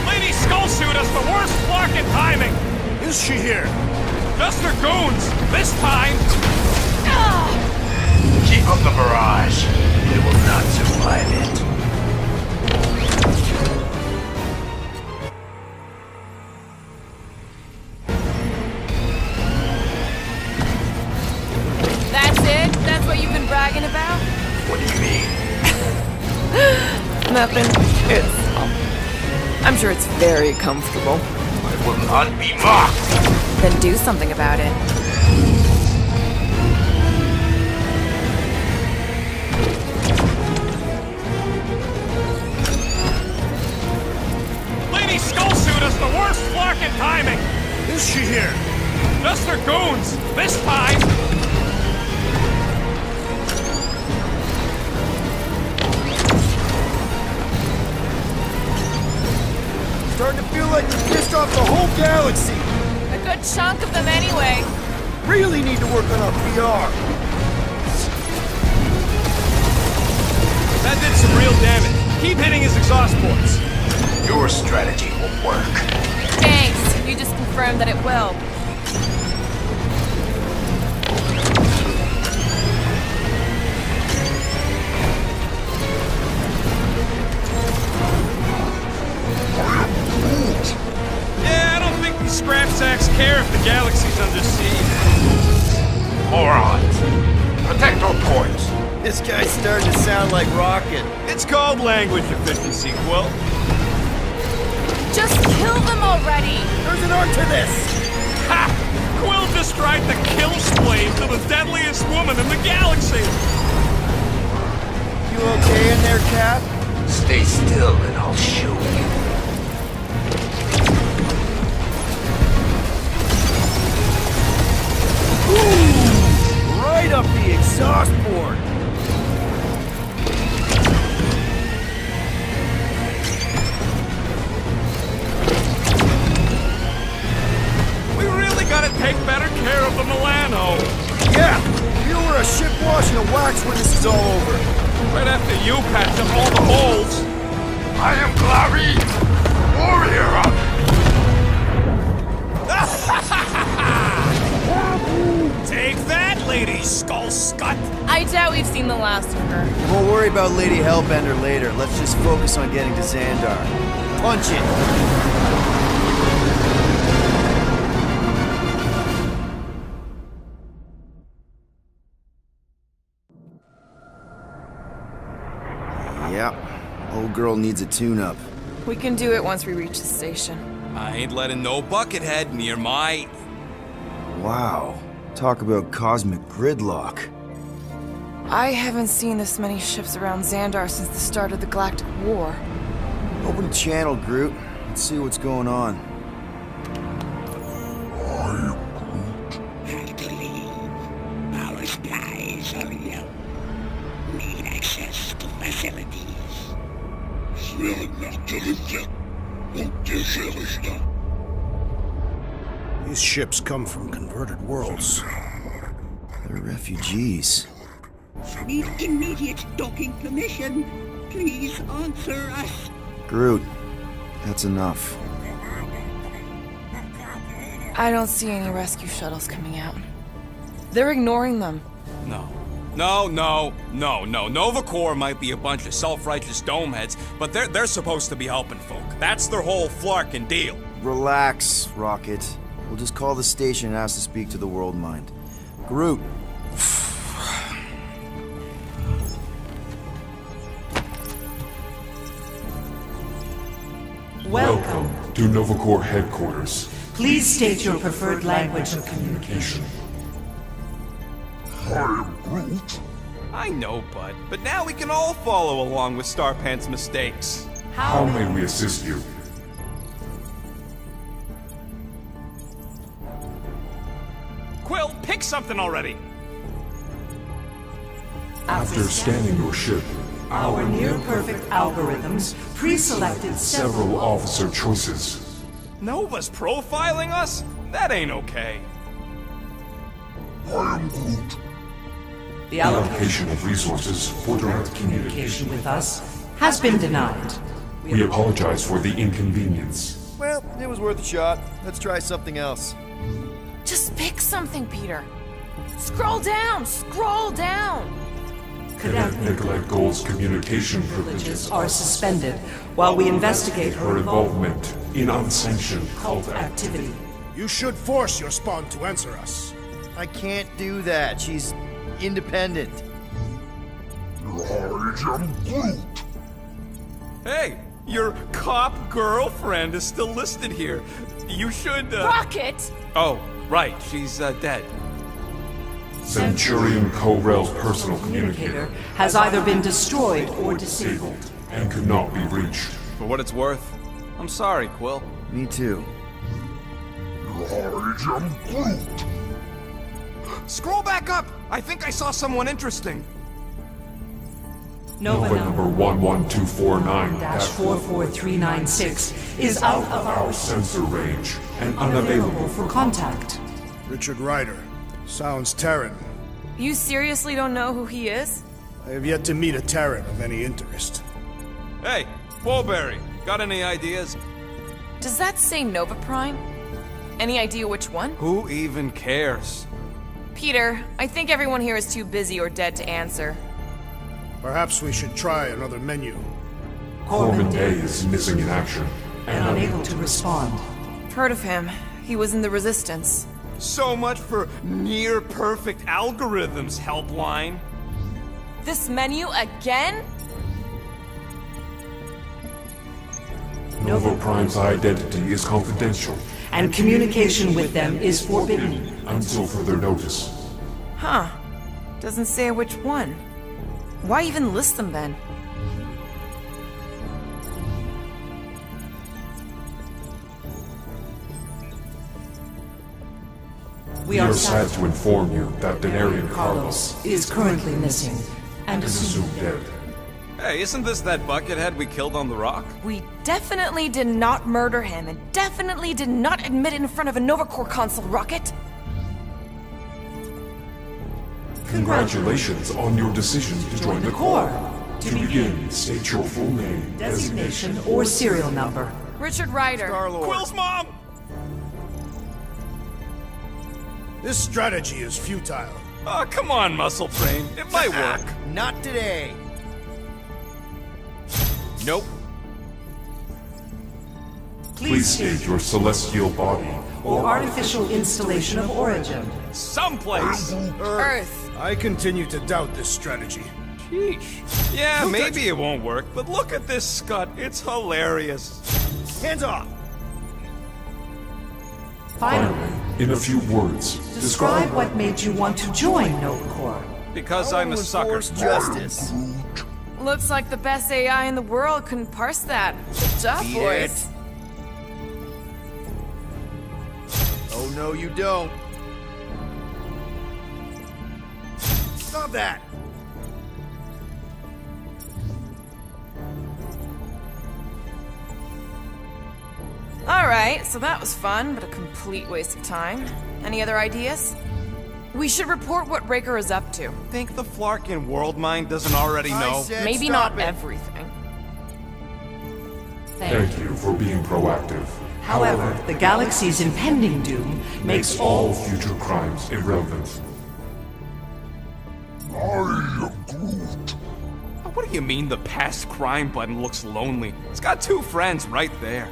Lady Skullsuit has the worst luck and timing. Is she here? Just her goons. This time. Keep up the barrage. They will not survive it. That's it? That's what you've been bragging about? What do you mean? Nothing. It's, well, I'm sure it's very comfortable. I will not be mocked! Then do something about it. Lady Skullsuit has the worst luck and timing. Is she here? Just her goons. This time. Starting to feel like you pissed off the whole galaxy. A good chunk of them anyway. Really need to work on our PR. That did some real damage. Keep hitting his exhaust ports. Your strategy will work. Thanks. You just confirmed that it will. Yeah, I don't think these scrap sacks care if the galaxy's under siege. Morons. Protect our ports. This guy's starting to sound like Rocket. It's called language efficiency, Quill. Just kill them already! There's an art to this. Ha! Quill just tried to kill Splane to the deadliest woman in the galaxy! You okay in there, Cap? Stay still and I'll show you. Ooh! Right up the exhaust port. We really gotta take better care of the Milano. Yeah, you were a ship wash and a wax when this is all over. Right after you patch up all the holes. I am Clary, warrior of... Take that, Lady Skull Scut! I doubt we've seen the last of her. We'll worry about Lady Hellbender later. Let's just focus on getting to Xandar. Punch it! Yep. Old girl needs a tune-up. We can do it once we reach the station. I ain't letting no buckethead near my... Wow. Talk about cosmic gridlock. I haven't seen this many ships around Xandar since the start of the Galactic War. Open the channel, Groot. Let's see what's going on. Have to leave. Our skies are yellow. Need access to facilities. These ships come from converted worlds. They're refugees. Need immediate docking permission. Please answer us. Groot, that's enough. I don't see any rescue shuttles coming out. They're ignoring them. No. Nova Corps might be a bunch of self-righteous domeheads, but they're supposed to be helping folk. That's their whole flarkin' deal. Relax, Rocket. We'll just call the station and ask to speak to the World Mind. Groot. Welcome to Nova Corps headquarters. Please state your preferred language of communication. I know, Bud, but now we can all follow along with Starpant's mistakes. How may we assist you? Quill, pick something already! After scanning your ship, Our near-perfect algorithms pre-selected several officer choices. Nova's profiling us? That ain't okay. The Allocation of resources for direct communication. communication with us has been denied. We apologize for the inconvenience. Well, it was worth a shot. Let's try something else. Just pick something, Peter. Scroll down! Scroll down! Cadet Nicolette Gold's communication privileges Are suspended while we investigate her involvement in unsanctioned cult activity. You should force your spawn to answer us. I can't do that. She's independent. Hey, your cop girlfriend is still listed here. You should, Rocket! Oh, right, she's, dead. Centurion Co-Rel's personal communicator Has either been destroyed or disabled. and could not be reached. For what it's worth, I'm sorry, Quill. Me too. Scroll back up! I think I saw someone interesting. Nova number 11249-44396 is out of our Sensor range and unavailable for contact. Richard Ryder. Sounds Terran. You seriously don't know who he is? I have yet to meet a Terran of any interest. Hey, Bullberry, got any ideas? Does that say Nova Prime? Any idea which one? Who even cares? Peter, I think everyone here is too busy or dead to answer. Perhaps we should try another menu. Corbin Day is missing in action. And unable to respond. Heard of him. He was in the Resistance. So much for near-perfect algorithms, Helpline. This menu again? Nova Prime's identity is confidential And communication with them is forbidden. until further notice. Huh. Doesn't say which one. Why even list them then? We are are sad to inform you that Denarian Carlos is currently missing and is assumed assumed dead. Hey, isn't this that buckethead we killed on the rock? We definitely did not murder him and definitely did not admit it in front of a Nova Corps console rocket. Congratulations on your decision to join the Corps. To To begin, state your full name, designation or serial number. Richard Ryder. Star-Lord. Quill's mom! This strategy is futile. Oh, come on, Muscle Brain. It might work. Not today. Nope. Please state your celestial body. Or artificial installation of origin. Someplace. Earth. I continue to doubt this strategy. Sheesh. Yeah, maybe it won't work, but look at this scut. It's hilarious. Hands off. Finally, In a few words, describe what made you want to join Nova Corps. Because I'm a sucker. Enforce justice. Looks like the best AI in the world couldn't parse that. Good job, Beat boys. it. Oh no, you don't. Stop that. Alright, so that was fun, but a complete waste of time. Any other ideas? We should report what Raker is up to. Think the Flarkin world mind doesn't already I know? said Maybe stop not it. everything. thank you for being proactive. However, the galaxy's impending doom makes all All future crimes irrelevant. What do you mean the past crime button looks lonely? It's got two friends right there.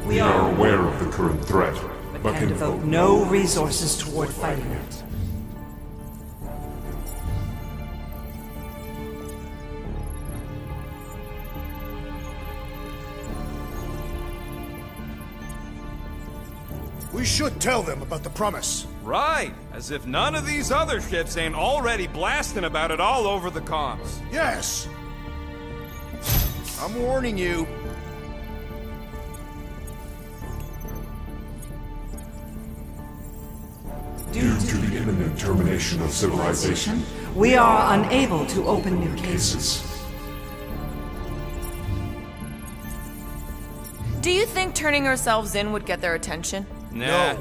We are aware of the current threat, but can can devote no resources toward fighting it. We should tell them about the promise. Right, as if none of these other ships ain't already blasting about it all over the comms. Yes! I'm warning you. due to the imminent termination of civilization We are unable to open new cases. cases. Do you think turning ourselves in would get their attention? Nah.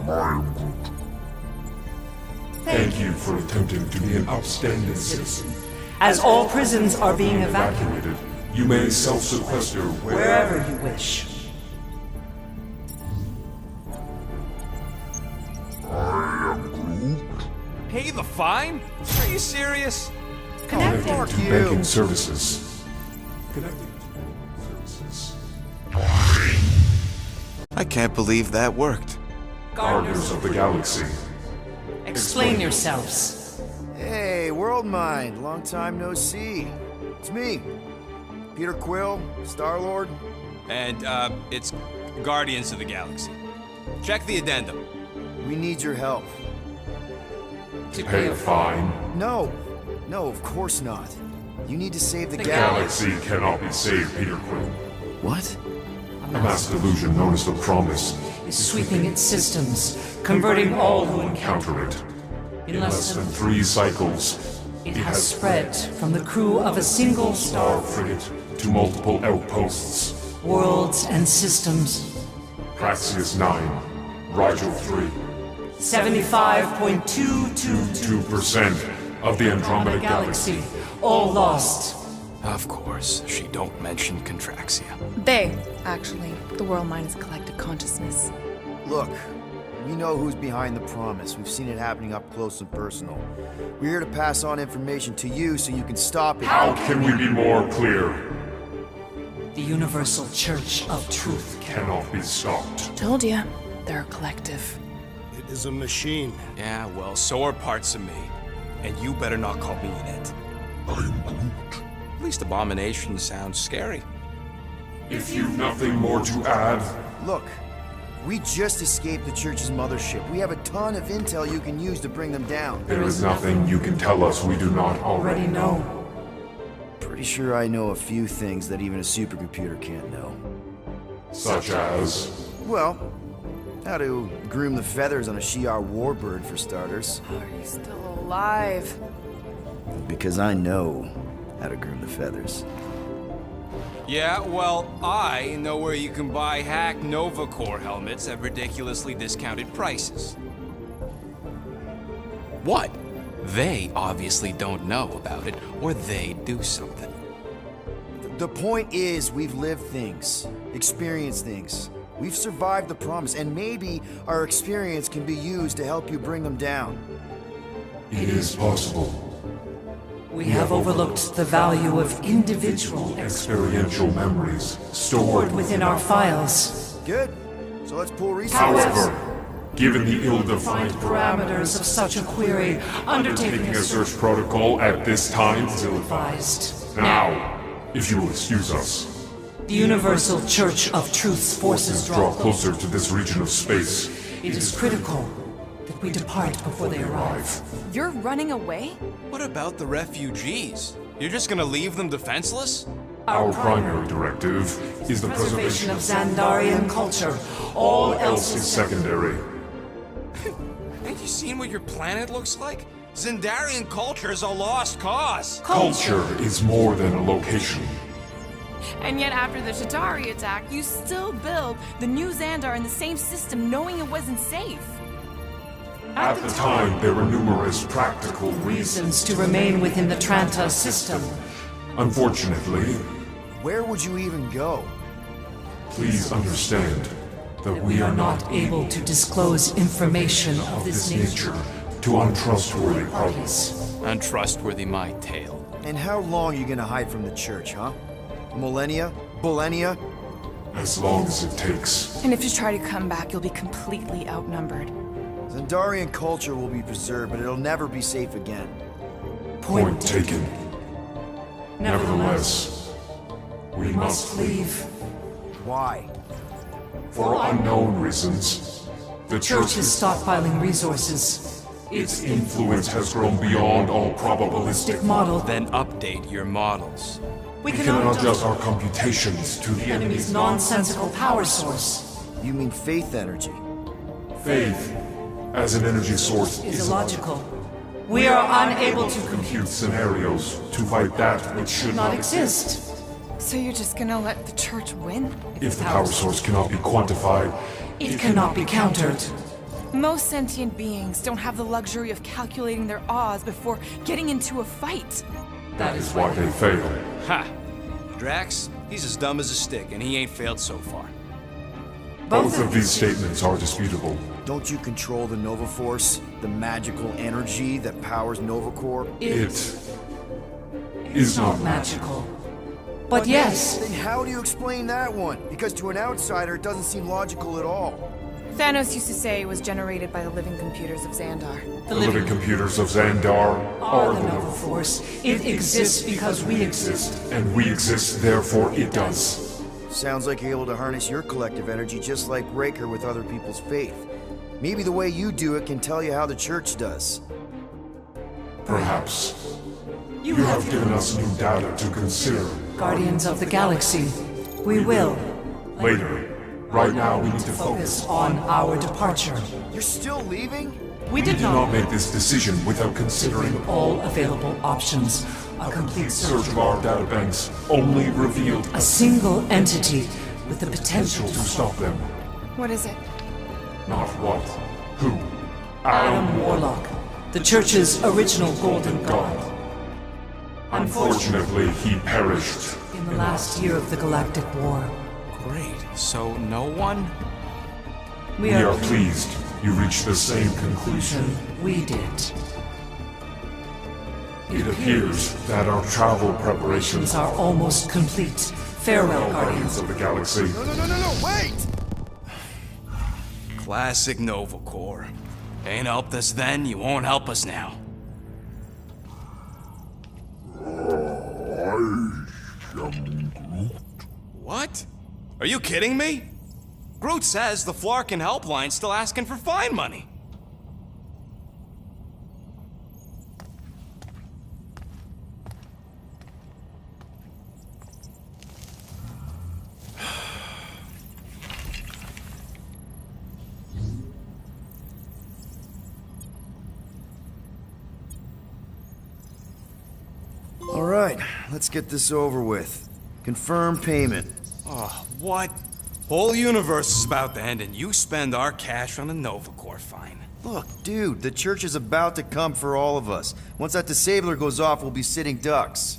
Thank you for attempting to be an upstanding citizen. As all prisons are being evacuated Evacuated, you may self-sequester wherever you wish. Pay the fine? Are you serious? Connecting Fuck to you. banking services. Connecting to services. I can't believe that worked. Guardians of the Galaxy. Explain yourselves. Hey, World Mind. Long time no see. It's me. Peter Quill, Star-Lord. And, it's Guardians of the Galaxy. Check the addendum. We need your help. To pay a fine. No. No, of course not. You need to save the The galaxy. Galaxy cannot be saved, Peter Quill. What? A mass delusion known as the Promise Is sweeping its systems, converting all who encounter encounter it. In less than 3 cycles, It has spread from the crew of a single star frigate to multiple outposts. worlds and systems. Praxius 9, Rigel 3. 75.222% 2% of the Andromeda Galaxy. all lost. Of course, she don't mention Contraxia. They, actually. The world mind is collective consciousness. Look, we know who's behind the promise. We've seen it happening up close and personal. We're here to pass on information to you so you can stop it. How can we be more clear? The Universal Church of Truth. Cannot be stopped. Told ya. They're a collective. It is a machine. Yeah, well, so are parts of me. And you better not call me in it. I'm Groot. At least Abomination sounds scary. If you've nothing more to add, Look, we just escaped the church's mothership. We have a ton of intel you can use to bring them down. there is nothing you can tell us we do not already know. Pretty sure I know a few things that even a supercomputer can't know. Such as... Well, how to groom the feathers on a Shi'ar warbird, for starters. How are you still alive? Because I know how to groom the feathers. Yeah, well, I know where you can buy hack Nova Corps helmets at ridiculously discounted prices. What? They obviously don't know about it, or they do something. The point is, we've lived things, experienced things. We've survived the promise, and maybe our experience can be used to help you bring them down. It is possible. We have overlooked the value of individual Experiential memories stored stored within our files. Good. So let's pull resources. However, given the ill-defined Parameters of such a query, undertaking undertaking a a search search protocol at this time is is ill-advised. Now, if you will excuse us, The Universal Church of Truth's forces draw closer to this region of space. It is critical that we depart before they arrive. You're running away? What about the refugees? You're just gonna leave them defenseless? Our primary directive is the Preservation preservation of of Xandarian culture. All else is secondary. Ain't you seen what your planet looks like? Zendarian culture is a lost cause. Culture is more than a location. And yet after the Shatari attack, you still build the new Xandar in the same system knowing it wasn't safe. At the time, there were numerous practical reasons. reasons to remain within the Tranta system. Unfortunately, Where would you even go? please understand that We are not able to disclose information of this nature to untrustworthy parties. Untrustworthy my tale. And how long are you gonna hide from the church, huh? Millennia? Millennia? As long as it takes. And if you try to come back, you'll be completely outnumbered. Zendarian culture will be preserved, but it'll never be safe again. Point taken. Nevertheless, we must leave. Why? For unknown reasons. The Church is stockpiling resources. Its influence has grown beyond all probabilistic. Model Then update your models. we We cannot adjust our computations to the enemy's nonsensical power source. You mean faith energy? faith as an energy source Is illogical. We are unable to compute scenarios to fight that which should not not exist. So you're just gonna let the church win? If the power source cannot be quantified, It cannot be countered. Most sentient beings don't have the luxury of calculating their odds before getting into a fight. that is why they fail. Ha! Drax, he's as dumb as a stick, and he ain't failed so far. Both of these statements are disputable. Don't you control the Nova Force? The magical energy that powers Nova Corps? It is not Magical. But yes, Then how do you explain that one? Because to an outsider, it doesn't seem logical at all. Thanos used to say it was generated by the living computers of Xandar. the living computers of Xandar are the Nova Force. It exists because we exist. and we exist, therefore it does. Sounds like you're able to harness your collective energy just like Raker with other people's faith. Maybe the way you do it can tell you how the church does. Perhaps. You have given us new data to consider. Guardians of the Galaxy. We will. Later, Right now, we need to Focus on our departure. You're still leaving? We We did did not not make this decision without considering all available options. A complete search of our databanks only revealed A single entity with the potential to stop them. What is it? Not what, who. Adam Warlock, the Church's original Golden God. Unfortunately, he perished. In the last year of the Galactic War, Great. So no one? we We are are pleased you reached the same conclusion. we did. It appears that our travel preparations Are almost complete. Farewell, Guardians. Guardians of the Galaxy. No, wait! Classic Nova Corps. Ain't helped us then, you won't help us now. What? Are you kidding me? Groot says the Flarkin helpline's still asking for fine money. All right, let's get this over with. Confirm payment. Oh, what? Whole universe is about to end and you spend our cash on a Nova Corps fine. Look, dude, the church is about to come for all of us. Once that disabler goes off, we'll be sitting ducks.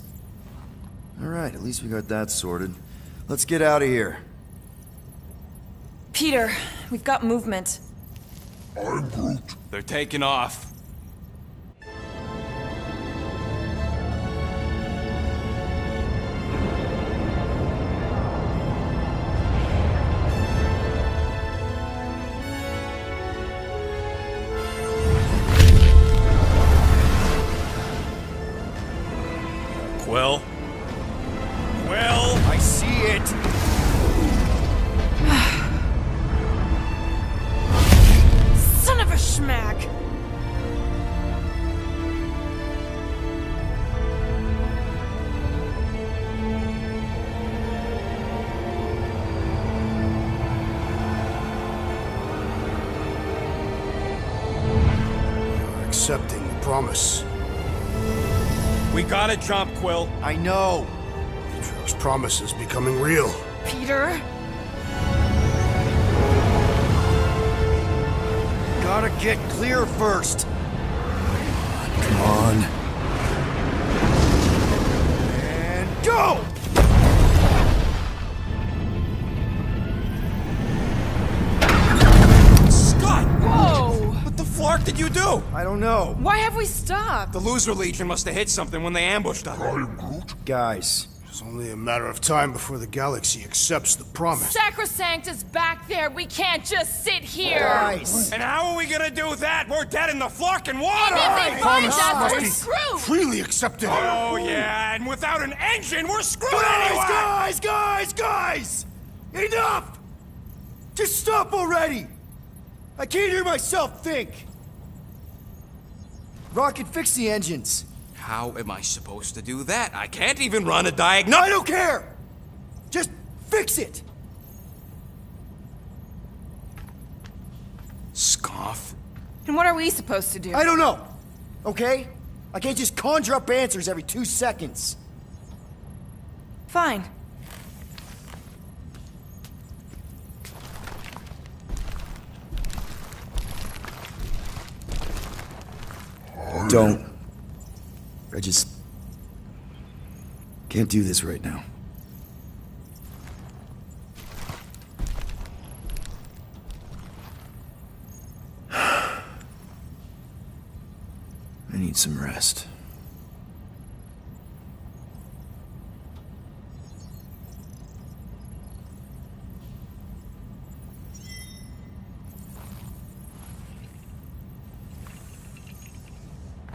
All right, at least we got that sorted. Let's get out of here. Peter, we've got movement. They're taking off. Quill? Quill? I see it! Son of a schmack! You're accepting the promise. We gotta jump, Quill. I know! Atrio's promise is becoming real. Peter? Gotta get clear first. Come on. And go! Scott! Whoa! What the flark did you do? I don't know. Why have we stopped? The Loser Legion must have hit something when they ambushed us. Guys, It's only a matter of time before the galaxy accepts the promise. Sacrosanct is back there. We can't just sit here. guys! And how are we gonna do that? We're dead in the flarkin' water! And if they find Promise us, must we're be screwed. freely accepted. Oh yeah, and without an engine, we're screwed Guys, anyway! guys! Enough! Just stop already! I can't hear myself think! Rocket, fix the engines. How am I supposed to do that? I can't even run a I diagnostic. don't care! Just fix it! Scoff. And what are we supposed to do? I don't know, okay? I can't just conjure up answers every 2 seconds. Fine. Don't. I just can't do this right now. I need some rest.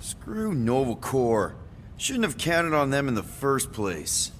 Screw Nova Corps. Shouldn't have counted on them in the first place.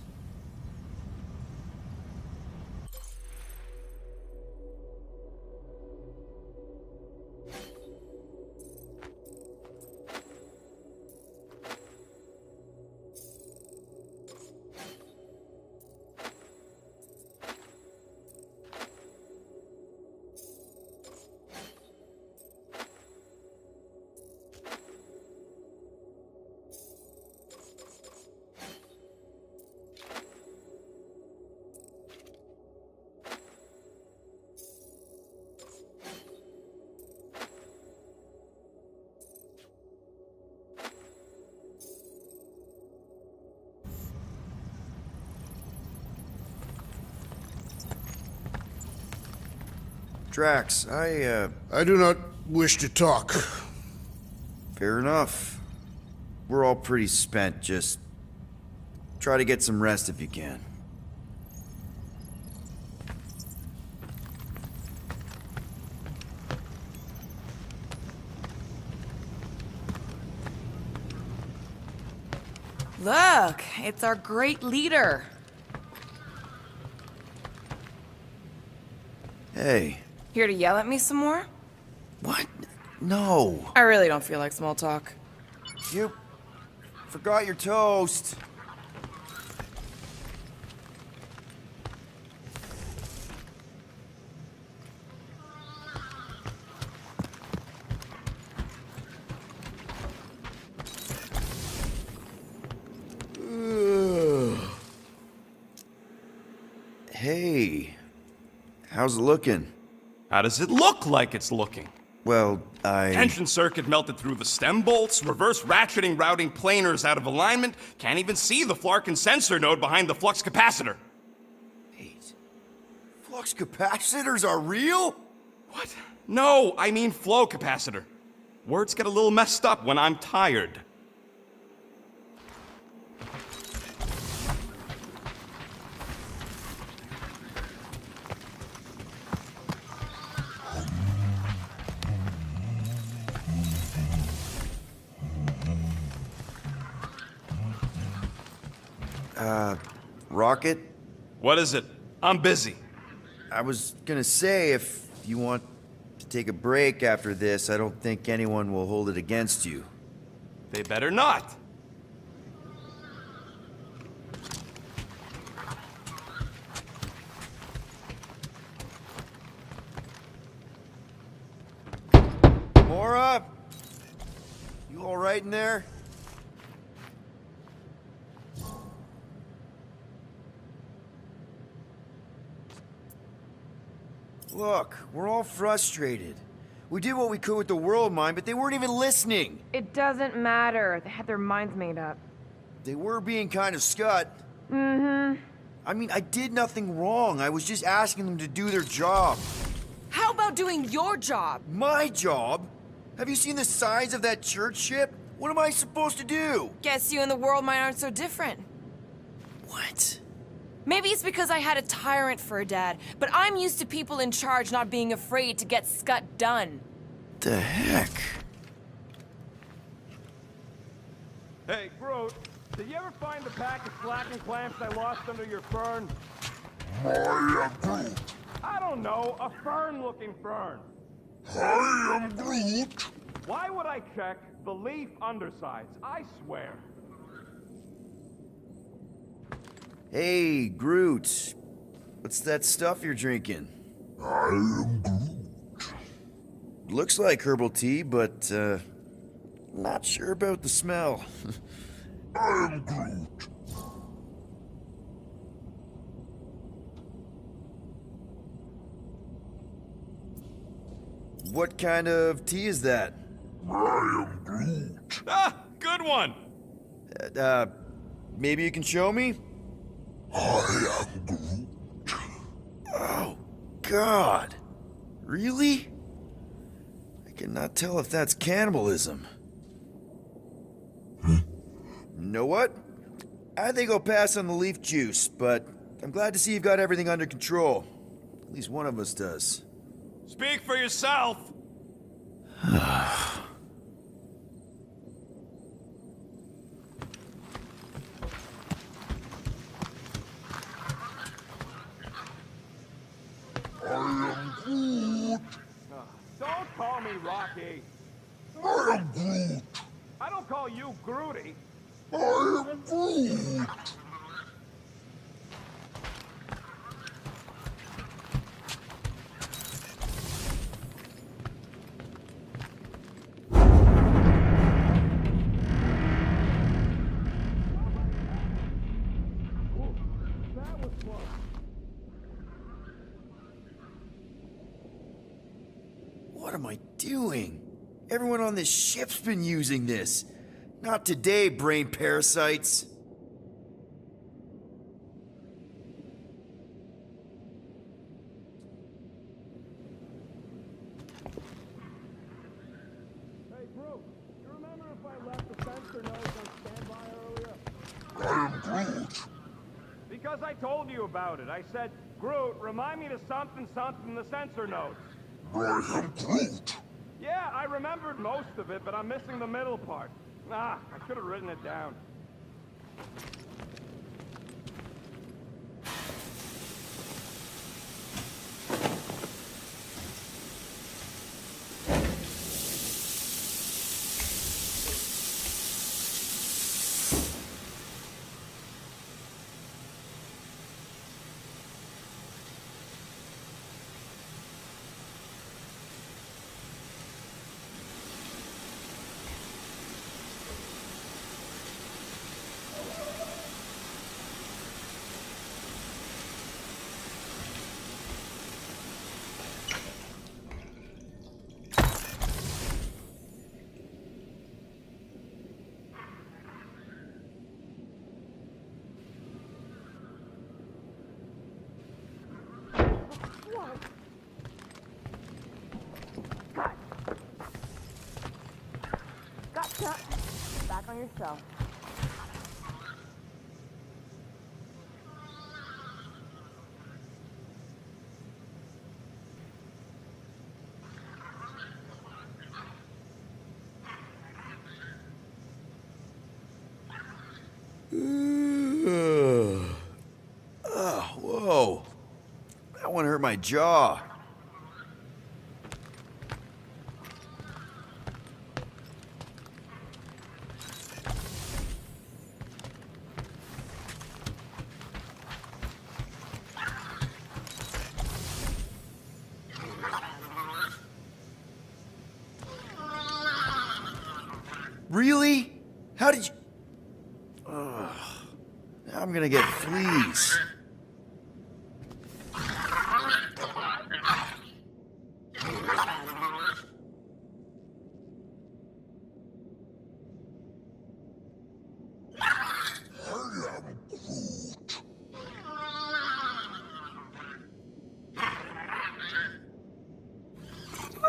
Drax, I do not wish to talk. Fair enough. We're all pretty spent, just try to get some rest if you can. Look, it's our great leader. Hey. Here to yell at me some more? What? No. I really don't feel like small talk. You forgot your toast. Hey, how's it looking? How does it look like it's looking? Well, Tension circuit melted through the stem bolts, reverse ratcheting routing planers out of alignment, can't even see the Flarkin sensor node behind the flux capacitor. Wait. Flux capacitors are real? What? No, I mean flow capacitor. Words get a little messed up when I'm tired. Rocket? What is it? I'm busy. I was gonna say, if you want to take a break after this, I don't think anyone will hold it against you. They better not. Mora? You alright in there? Look, we're all frustrated. We did what we could with the world mine, but they weren't even listening. It doesn't matter. They had their minds made up. They were being kind of scut. I mean, I did nothing wrong. I was just asking them to do their job. How about doing your job? My job? Have you seen the size of that church ship? What am I supposed to do? Guess you and the world mine aren't so different. What? Maybe it's because I had a tyrant for a dad, but I'm used to people in charge not being afraid to get scut done. The heck? Hey, Groot, did you ever find the pack of slacking clamps I lost under your fern? I am Groot. I don't know, a fern-looking fern. I am Groot. Why would I check the leaf undersides? I swear. Hey, Groot. What's that stuff you're drinking? I am Groot. Looks like herbal tea, but, not sure about the smell. I am Groot. What kind of tea is that? I am Groot. Ah, good one. Maybe you can show me? I am Groot. Oh, God. Really? I cannot tell if that's cannibalism. You know what? I think I'll pass on the leaf juice, but I'm glad to see you've got everything under control. At least one of us does. Speak for yourself. I am Groot. Don't call me Rocky. I am Groot. I don't call you Groody. I am Groot. That was fun. What am I doing? Everyone on this ship's been using this. Not today, brain parasites. because I told you about it. I said, Groot, remind me to something in the sensor notes. I am Groot. Yeah, I remembered most of it, but I'm missing the middle part. Ah, I should have written it down. Gotcha. Back on your shelf. Whoa. That one hurt my jaw. Really? How did you... Ugh. Now I'm gonna get fleas.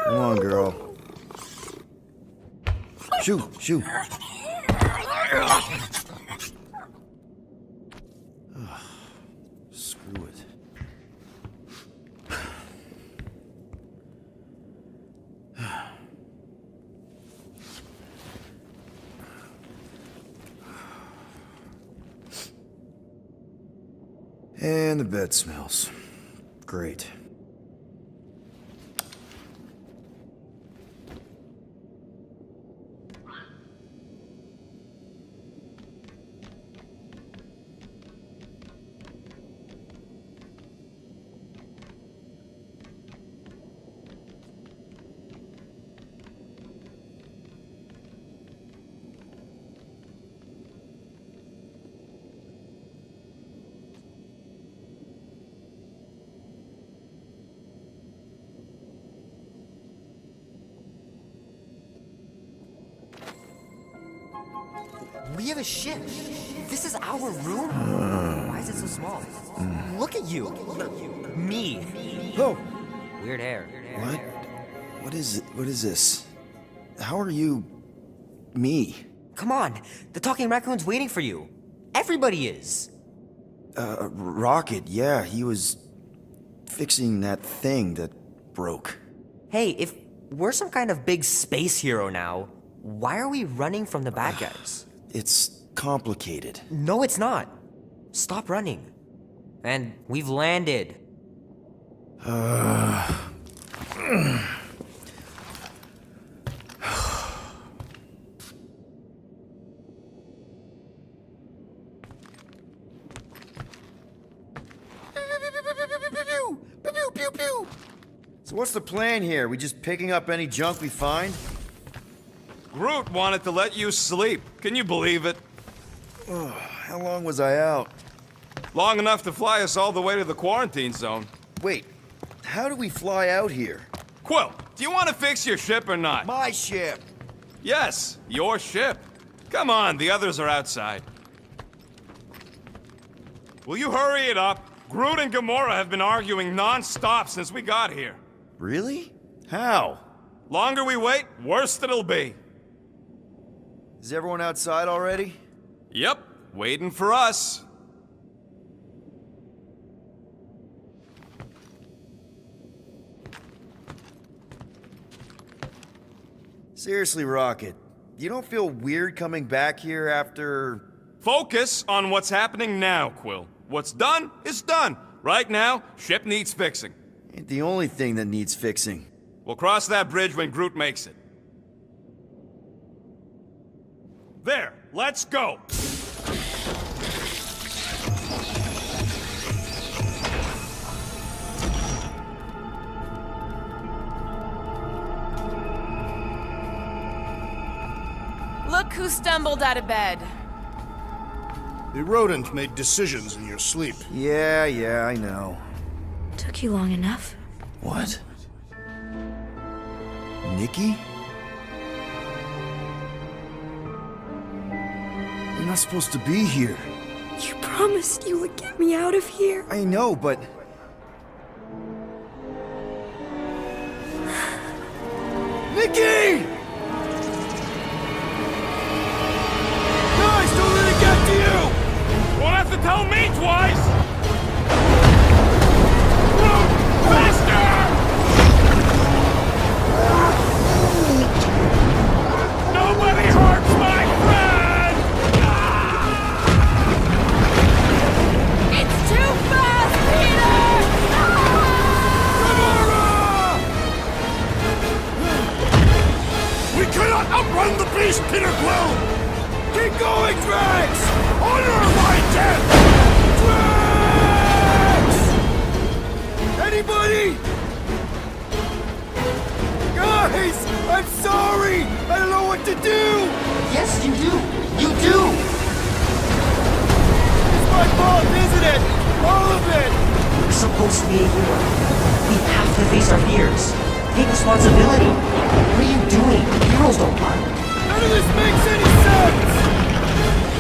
Come on, girl. Shoo, shoo. Screw it. And the bed smells. Great. We have a ship. This is our room? Why is it so small? Look at you. Me. Oh. Weird hair. What? What is it? What is this? How are you... me? Come on. The talking raccoon's waiting for you. Everybody is. Rocket, yeah, he was fixing that thing that broke. Hey, if we're some kind of big space hero now, why are we running from the bad guys? It's complicated. No, it's not. Stop running. And we've landed. So what's the plan here? We just picking up any junk we find? Groot wanted to let you sleep. Can you believe it? How long was I out? Long enough to fly us all the way to the quarantine zone. Wait, how do we fly out here? Quill, do you want to fix your ship or not? My ship! Yes, your ship. Come on, the others are outside. Will you hurry it up? Groot and Gamora have been arguing non-stop since we got here. Really? How? Longer we wait, worse it'll be. Is everyone outside already? Yep, waiting for us. Seriously, Rocket, you don't feel weird coming back here after... Focus on what's happening now, Quill. What's done is done. Right now, ship needs fixing. Ain't the only thing that needs fixing. We'll cross that bridge when Groot makes it. There, let's go! Look who stumbled out of bed. The rodent made decisions in your sleep. Yeah, I know. Took you long enough. What? Nikki? You're not supposed to be here. You promised you would get me out of here. I know, but... Nikki! Guys, don't let it get to you! Won't have to tell me twice! Groot, faster! Nobody hurts my friend! It's too fast, Peter! We cannot outrun the beast, Peter Quill! Keep going, Drax! Honor my death! Drax! Anybody? Guys, I'm sorry! I don't know what to do! Yes, you do! You do! It's my fault, isn't it? All of it! We're supposed to be a hero. We have to face our fears. Take responsibility. What are you doing? Heroes don't run. None of this makes any sense!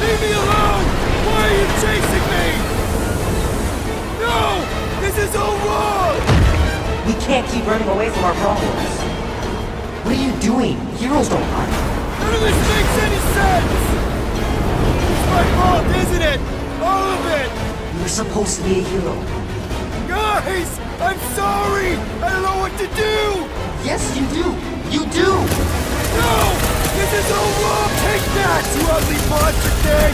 Leave me alone! Why are you chasing me? No! This is all wrong! We can't keep running away from our problems. What are you doing? Heroes don't run. None of this makes any sense! It's my fault, isn't it? All of it! You're supposed to be a hero. Guys! I'm sorry! I don't know what to do! Yes, you do! You do! No! This is all wrong! Take that, you ugly monster thing!